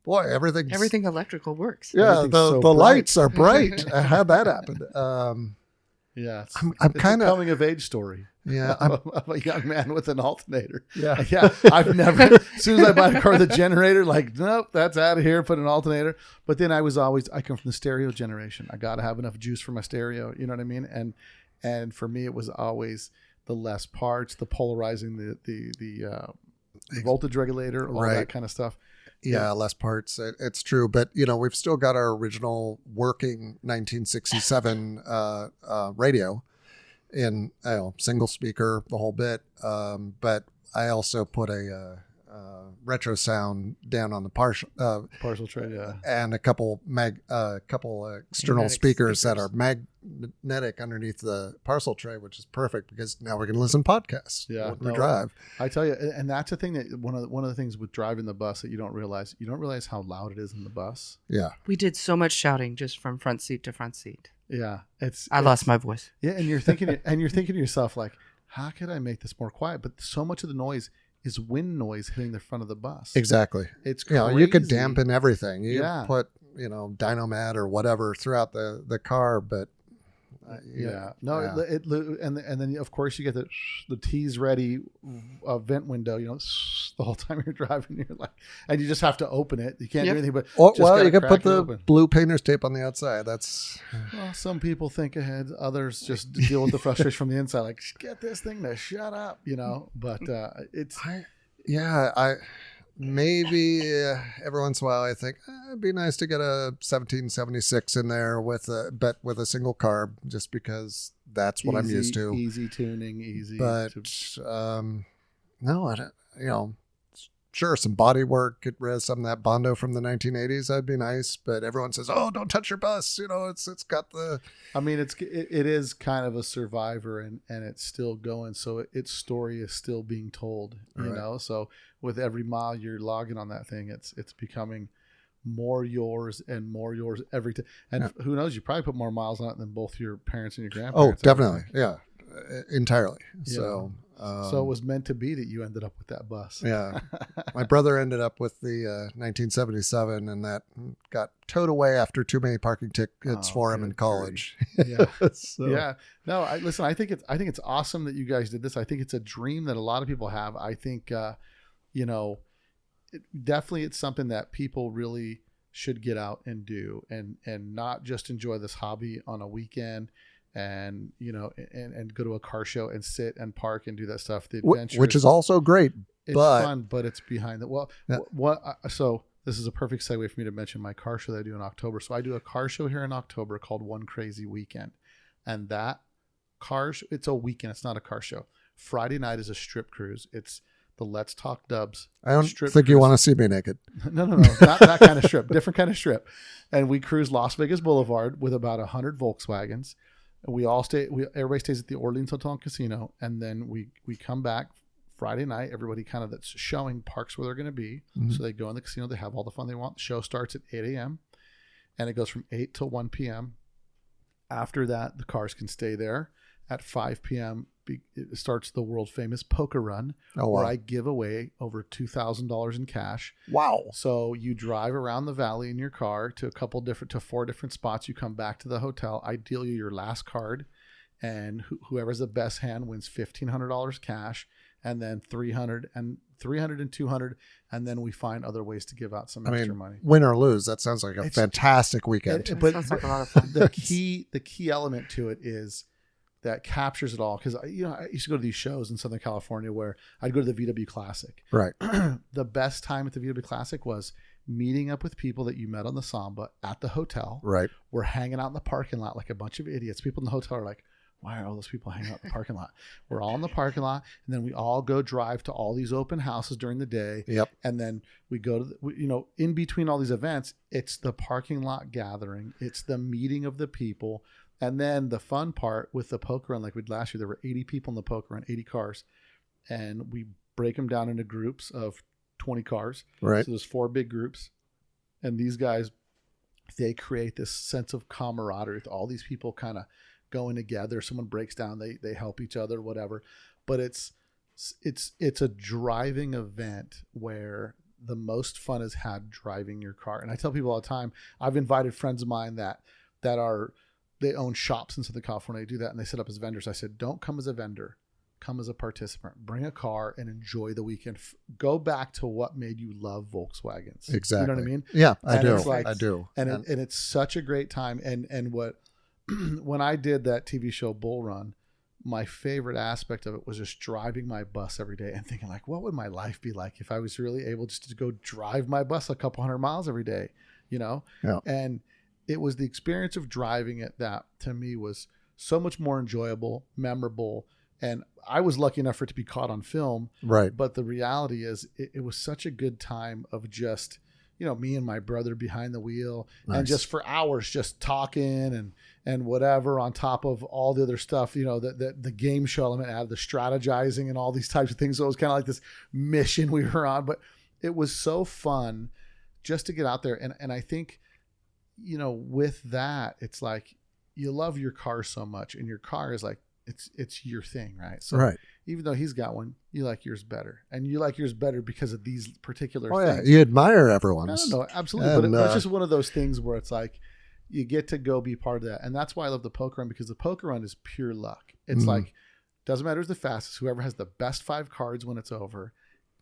boy, everything electrical works. Yeah, Everything's the so bright. lights are bright. How'd that happen? Yeah, it's I'm kind a of coming of age story. Yeah, of a young man with an alternator. Yeah. I've never. As soon as I buy a car with a generator, like, nope, that's out of here. Put an alternator. But then I come from the stereo generation. I got to have enough juice for my stereo. You know what I mean? And for me, it was always the less parts, the polarizing, the voltage regulator, all that kind of stuff. Yeah, less parts. It's true. But, we've still got our original working 1967 radio in single speaker, the whole bit. But I also put a retro sound down on the partial tray, yeah, and a couple external speakers that are magnetic underneath the parcel tray, which is perfect because now we can listen to podcasts when we drive. I tell you, and that's the thing that one of the things with driving the bus that you don't realize how loud it is in the bus. Yeah, we did so much shouting just from front seat to front seat. Yeah, I lost my voice. Yeah, and you're thinking to yourself like, how could I make this more quiet? But so much of the noise is wind noise hitting the front of the bus. Exactly. It's crazy. You could dampen everything. You put Dynomat or whatever throughout the car, but and then of course you get the tease ready vent window, the whole time you're driving. You're like, and you just have to open it. You can't do anything but. You can put the blue painter's tape on the outside. That's. Well, some people think ahead. Others just deal with the frustration from the inside. Like, get this thing to shut up, But it's. Maybe every once in a while I think it'd be nice to get a 1776 in there with a single carb, just because that's what I'm used to. Easy tuning, easy. But no, I don't. Sure, some body work, get rid of some of that Bondo from the 1980s. That'd be nice. But everyone says, "Oh, don't touch your bus." It's got the. I mean, it is kind of a survivor, and it's still going. So its story is still being told. So with every mile you're logging on that thing, it's becoming more yours and more yours every time. And who knows? You probably put more miles on it than both your parents and your grandparents. Oh, definitely, yeah, entirely. So So it was meant to be that you ended up with that bus. Yeah. My brother ended up with the 1977, and that got towed away after too many parking tickets for him in college. Yeah. So, Yeah. No, listen, I think it's awesome that you guys did this. I think it's a dream that a lot of people have. I think, definitely it's something that people really should get out and do, and not just enjoy this hobby on a weekend and and go to a car show and sit and park and do that stuff. The adventure, which is also great, it's but fun, but it's behind the so this is a perfect segue for me to mention my car show that I do in October. So I do a car show here in October called One Crazy Weekend, and that it's a weekend. It's not a car show. Friday night is a strip cruise. It's the Let's Talk Dubs. I don't strip think cruise. you want to see me naked. No, not that kind of strip. Different kind of strip. And we cruise Las Vegas Boulevard with about 100 Volkswagens. And we all everybody stays at the Orleans Hotel and Casino. And then we come back Friday night. Everybody kind of that's showing parks where they're going to be. Mm-hmm. So they go in the casino. They have all the fun they want. The show starts at 8 a.m. and it goes from 8 till 1 p.m. After that, the cars can stay there. At 5 p.m., it starts the world famous poker run, where I give away over $2,000 in cash. Wow! So you drive around the valley in your car to 4 different spots. You come back to the hotel. I deal you your last card, and whoever's the best hand wins $1,500 cash, and then $300 and $200, and then we find other ways to give out some extra money. Win or lose, that sounds like a fantastic weekend. But sounds like a lot of fun. The key element to it is that captures it all, because I used to go to these shows in Southern California where I'd go to the VW Classic. Right. The best time at the VW Classic was meeting up with people that you met on the Samba at the hotel. Right. We're hanging out in the parking lot like a bunch of idiots. People in the hotel are like, why are all those people hanging out in the parking lot? We're all in the parking lot, and then we all go drive to all these open houses during the day. Yep. And then we go to in between all these events, it's the parking lot gathering. It's the meeting of the people. And then the fun part with the poker run, like we did last year, there were 80 people in the poker run, 80 cars. And we break them down into groups of 20 cars. Right. So there's 4 big groups. And these guys, they create this sense of camaraderie with all these people kind of going together. Someone breaks down, they help each other, whatever. But it's a driving event where the most fun is had driving your car. And I tell people all the time, I've invited friends of mine that they own shops in Southern California. They do that, and they set up as vendors. I said, don't come as a vendor. Come as a participant. Bring a car and enjoy the weekend. Go back to what made you love Volkswagens. Exactly. You know what I mean? Yeah, I do. Like, I do. And it's such a great time. And what when I did that TV show Bull Run, my favorite aspect of it was just driving my bus every day and thinking, like, what would my life be like if I was really able just to go drive my bus a couple hundred miles every day, Yeah. And it was the experience of driving it that to me was so much more enjoyable, memorable. And I was lucky enough for it to be caught on film. Right. But the reality is it was such a good time of just, me and my brother behind the wheel. Nice. And just for hours, just talking and whatever on top of all the other stuff, the game show element added, the strategizing and all these types of things. So it was kind of like this mission we were on, but it was so fun just to get out there. And I think, with that, it's like you love your car so much, and your car is like, it's your thing, right? So right. Even though he's got one, you like yours better, and you like yours better because of these particular things. Yeah, you admire everyone's. No, absolutely. But it's just one of those things where it's like you get to go be part of that, and that's why I love the poker run, because the poker run is pure luck. It's like doesn't matter who's the fastest. Whoever has the best 5 cards when it's over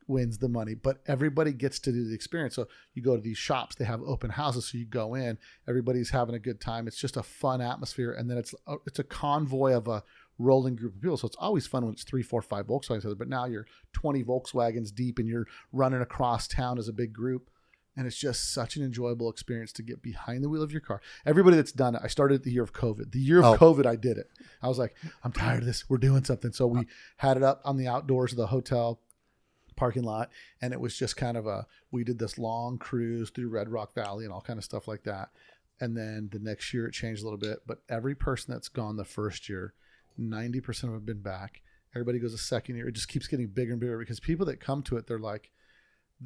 wins the money, but everybody gets to do the experience. So you go to these shops, they have open houses, so you go in, everybody's having a good time. It's just a fun atmosphere, and then it's a convoy of a rolling group of people. So it's always fun when it's 3, 4, 5 Volkswagens, but now you're 20 Volkswagens deep and you're running across town as a big group. And it's just such an enjoyable experience to get behind the wheel of your car. Everybody that's done it, I started at the year of COVID. The year of COVID, I did it. I was like, I'm tired of this. We're doing something. So we had it up on the outdoors of the hotel parking lot, and it was just kind of we did this long cruise through Red Rock Valley and all kind of stuff like that. And then the next year it changed a little bit, but every person that's gone the first year, 90% of them have been back. Everybody goes the second year. It just keeps getting bigger and bigger, because people that come to it, they're like,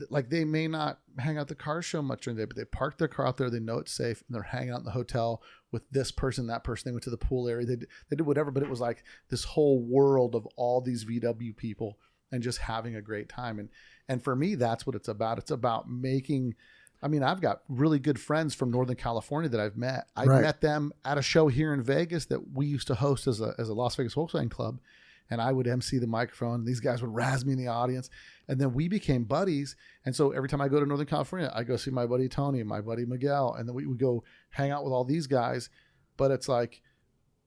like they may not hang out the car show much during the day, but they park their car out there. They know it's safe, and they're hanging out in the hotel with this person, that person. They went to the pool area. They did whatever, but it was like this whole world of all these VW people and just having a great time. And for me, that's what it's about. It's about making. I mean, I've got really good friends from Northern California that I've met. I met them at a show here in Vegas that we used to host as a Las Vegas Volkswagen Club. And I would MC the microphone. These guys would razz me in the audience. And then we became buddies. And so every time I go to Northern California, I go see my buddy Tony, my buddy Miguel. And then we would go hang out with all these guys. But it's like,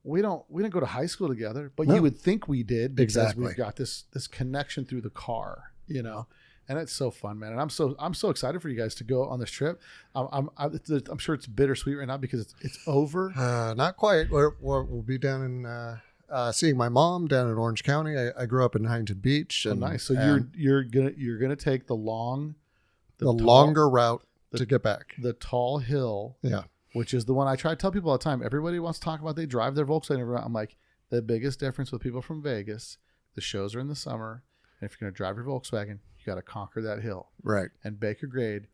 we didn't go to high school together, but you would think we did because we've got this connection through the car, you know? And it's so fun, man. And I'm so excited for you guys to go on this trip. I'm sure it's bittersweet right now because it's over. Not quite. We'll be down in seeing my mom down in Orange County. I grew up in Huntington Beach. And, nice. So you're gonna take the longer route to get back. The tall hill. Yeah. Which is the one I try to tell people all the time. Everybody wants to talk about they drive their Volkswagen around. I'm like, the biggest difference with people from Vegas, the shows are in the summer. And if you're going to drive your Volkswagen, you got to conquer that hill. Right. And Baker Grade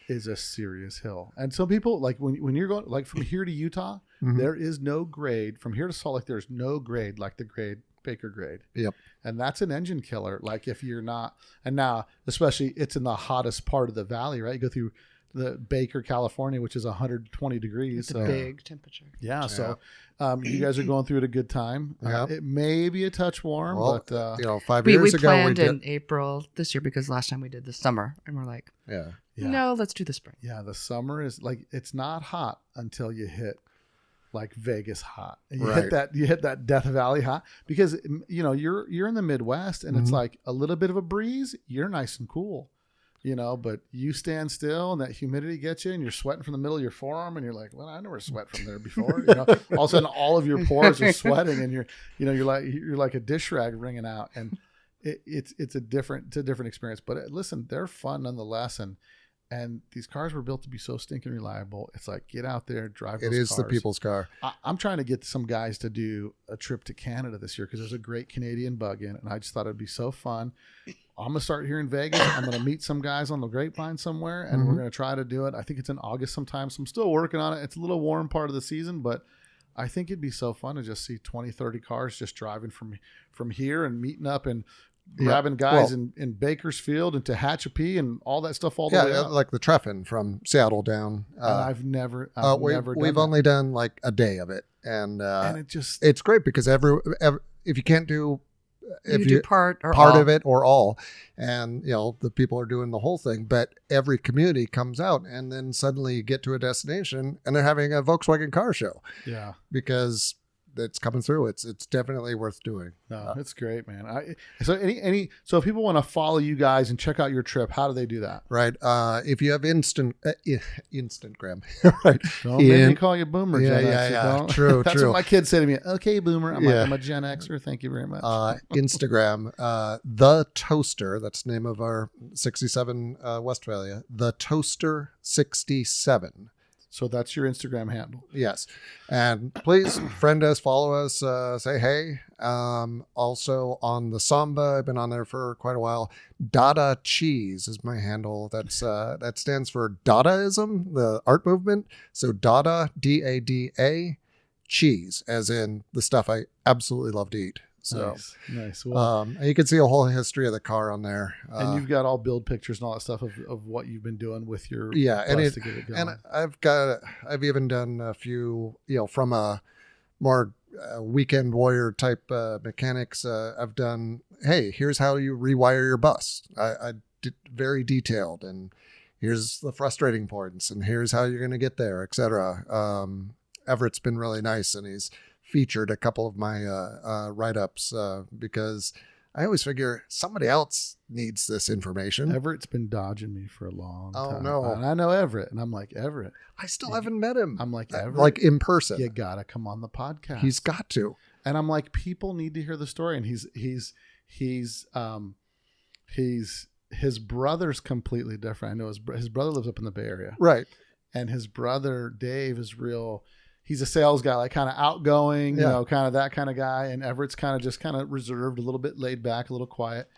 is a serious hill. And some people, like when you're going, like from here to Utah, there is no grade. From here to Salt Lake, there's no grade like the grade Baker Grade. Yep. And that's an engine killer. Like if you're not, and now, especially it's in the hottest part of the valley, right? You go through the Baker, California, which is 120 degrees. It's a big temperature. Yeah. So you guys are going through at a good time. It may be a touch warm, but 5 years ago we planned in April this year because last time we did the summer, and we're like, no, let's do the spring. Yeah, the summer is like it's not hot until you hit like Vegas hot. And you hit that Death Valley hot because you're in the Midwest and it's like a little bit of a breeze. You're nice and cool. But you stand still and that humidity gets you and you're sweating from the middle of your forearm and you're like, well, I never sweat from there before. All of a sudden all of your pores are sweating and you're like a dish rag wringing out. And it's a different experience, but listen, they're fun nonetheless. And these cars were built to be so stinking reliable. It's like, get out there, drive those cars. It is the people's car. I'm trying to get some guys to do a trip to Canada this year because there's a great Canadian bug-in, and I just thought it'd be so fun. I'm going to start here in Vegas. I'm going to meet some guys on the grapevine somewhere, and we're going to try to do it. I think it's in August sometime, so I'm still working on it. It's a little warm part of the season, but I think it'd be so fun to just see 20, 30 cars just driving from here and meeting up and grabbing guys in Bakersfield and Tehachapi and all that stuff all the way up. Like the Treffin from Seattle down. And I've never we've only done like a day of it, and it's great because if you can't do if you do part of it or all, and the people are doing the whole thing, but every community comes out and then suddenly you get to a destination and they're having a Volkswagen car show. Yeah, because that's coming through. It's definitely worth doing. No, it's great, man. So if people want to follow you guys and check out your trip, how do they do that? Right. If you have Instagram, right? Don't make me call you Boomer. Yeah, Gen yeah. True. That's what my kids say to me. Okay, Boomer. I'm like, I'm a Gen Xer. Thank you very much. Instagram, The Toaster. That's the name of our 67 Westphalia. The Toaster 67. So that's your Instagram handle. Yes. And please friend us, follow us, say hey. Also on the Samba, I've been on there for quite a while. Dada Cheese is my handle. That stands for Dadaism, the art movement. So Dada, Dada, cheese, as in the stuff I absolutely love to eat. So nice. Well, and you can see a whole history of the car on there, and you've got all build pictures and all that stuff of what you've been doing with your to get it going. And I've even done a few from a more weekend warrior type mechanics. I've done, hey, here's how you rewire your bus. I did very detailed, and here's the frustrating points, and here's how you're going to get there, etc. Everett's been really nice, and he's featured a couple of my write-ups because I always figure somebody else needs this information. Everett's been dodging me for a long time. Oh, no. And I know Everett, and I'm like, Everett. I still haven't met him. I'm like, Everett. Like in person. You got to come on the podcast. He's got to. And I'm like, people need to hear the story. And his brother's completely different. I know his brother lives up in the Bay Area. Right. And his brother, Dave, is he's a sales guy, like kind of outgoing, kind of that kind of guy. And Everett's kind of reserved, a little bit laid back, a little quiet.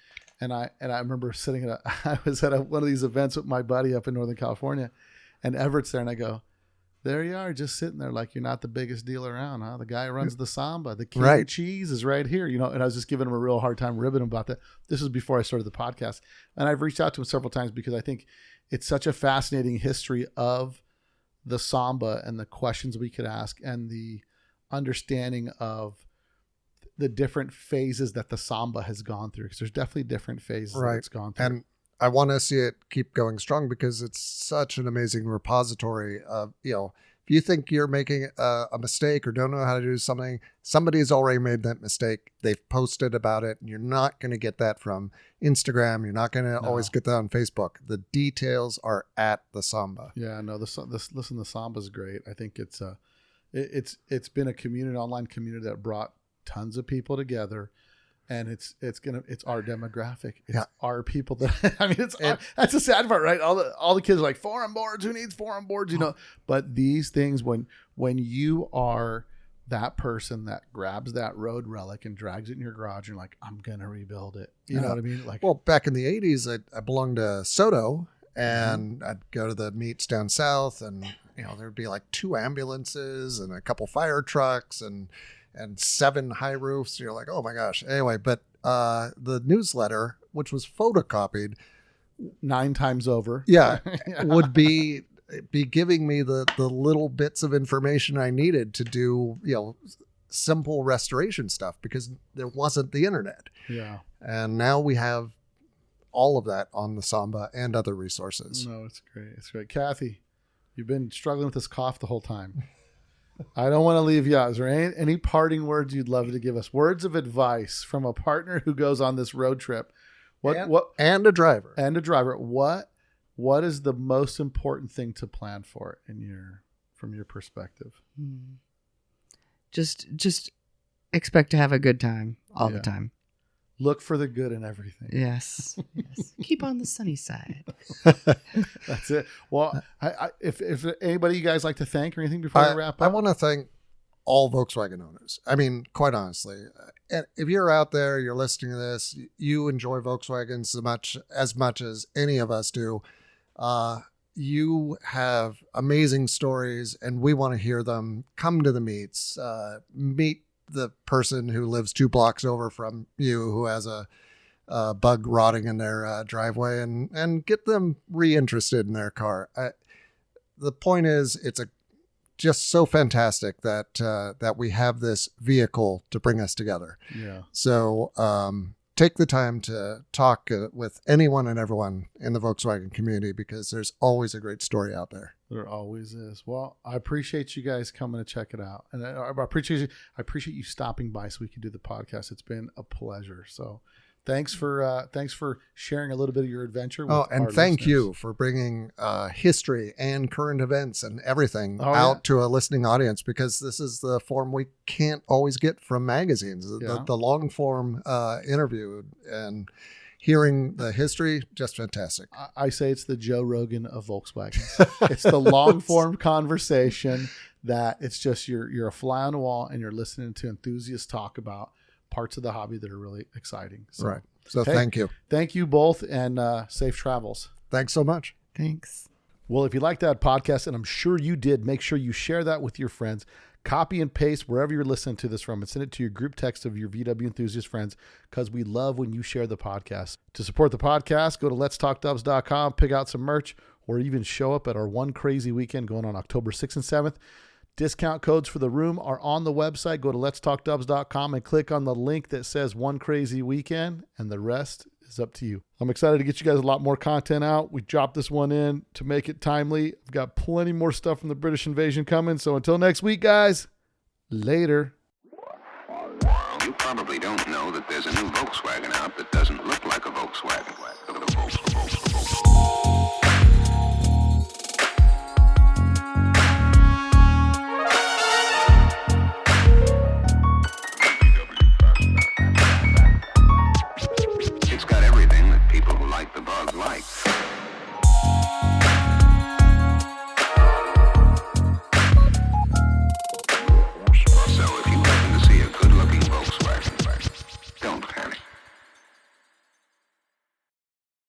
And I remember sitting I was at one of these events with my buddy up in Northern California, and Everett's there, and I go, there you are, just sitting there like you're not the biggest deal around, huh? The guy who runs the Samba, the king of cheese is right here, you know. And I was just giving him a real hard time, ribbing him about that. This was before I started the podcast, and I've reached out to him several times because I think it's such a fascinating history of the Samba and the questions we could ask and the understanding of the different phases that the Samba has gone through. Because there's definitely different phases that it's gone through. And I want to see it keep going strong because it's such an amazing repository of, you know, if you think you're making a mistake or don't know how to do something, somebody's already made that mistake. They've posted about it. And you're not going to get that from Instagram. You're not going to always get that on Facebook. The details are at the Samba. Yeah, no, the Samba is great. I think it's been a community, online community that brought tons of people together. And it's our demographic. It's our people that, I mean, that's the sad part, right? All the kids are like, forum boards, who needs forum boards, you know? But these things, when you are that person that grabs that road relic and drags it in your garage, you're like, I'm going to rebuild it. You know what I mean? Like, well, back in the 80s, I belonged to Soto, and I'd go to the meets down south, and, you know, there'd be like 2 ambulances and a couple fire trucks and 7 high roofs. You're like, oh my gosh. Anyway, but the newsletter, which was photocopied 9 times over, would be giving me the little bits of information I needed to do, you know, simple restoration stuff because there wasn't the internet. Yeah. And now we have all of that on the Samba and other resources. No, it's great. It's great. Kathy, you've been struggling with this cough the whole time. I don't want to leave you out. Is there any parting words you'd love to give us? Words of advice from a partner who goes on this road trip. And a driver. What is the most important thing to plan for from your perspective? Just expect to have a good time all the time. Look for the good in everything. Yes. Keep on the sunny side. That's it. Well, if anybody you guys like to thank or anything before I wrap up? I want to thank all Volkswagen owners. I mean, quite honestly, if you're out there, you're listening to this, you enjoy Volkswagens as much as any of us do. You have amazing stories, and we want to hear them. Come to the meets, meet the person who lives 2 blocks over from you who has a bug rotting in their driveway and get them reinterested in their car. The point is, it's just so fantastic that we have this vehicle to bring us together. Yeah. So take the time to talk with anyone and everyone in the Volkswagen community because there's always a great story out there. There always is. Well, I appreciate you guys coming to check it out, and I appreciate you stopping by so we can do the podcast. It's been a pleasure. So, thanks for sharing a little bit of your adventure. With and our thank listeners. you for bringing history and current events and everything out to a listening audience because this is the form we can't always get from magazines. The long form interview and hearing the history, just fantastic. I say it's the Joe Rogan of Volkswagen. It's the long form conversation that it's just you're a fly on the wall and you're listening to enthusiasts talk about parts of the hobby that are really exciting. So, right. So thank you. Thank you both, and safe travels. Thanks so much. Thanks. Well, if you liked that podcast, and I'm sure you did, make sure you share that with your friends. Copy and paste wherever you're listening to this from and send it to your group text of your VW enthusiast friends because we love when you share the podcast. To support the podcast, go to letstalkdubs.com, pick out some merch, or even show up at our One Crazy Weekend going on October 6th and 7th. Discount codes for the room are on the website. Go to letstalkdubs.com and click on the link that says One Crazy Weekend, and the rest is up to you. I'm excited to get you guys a lot more content out. We dropped this one in to make it timely. I've got plenty more stuff from the British invasion coming. So until next week, guys, later. You probably don't know that there's a new Volkswagen out that doesn't look like a Volkswagen. It's got everything that people who like the bug like.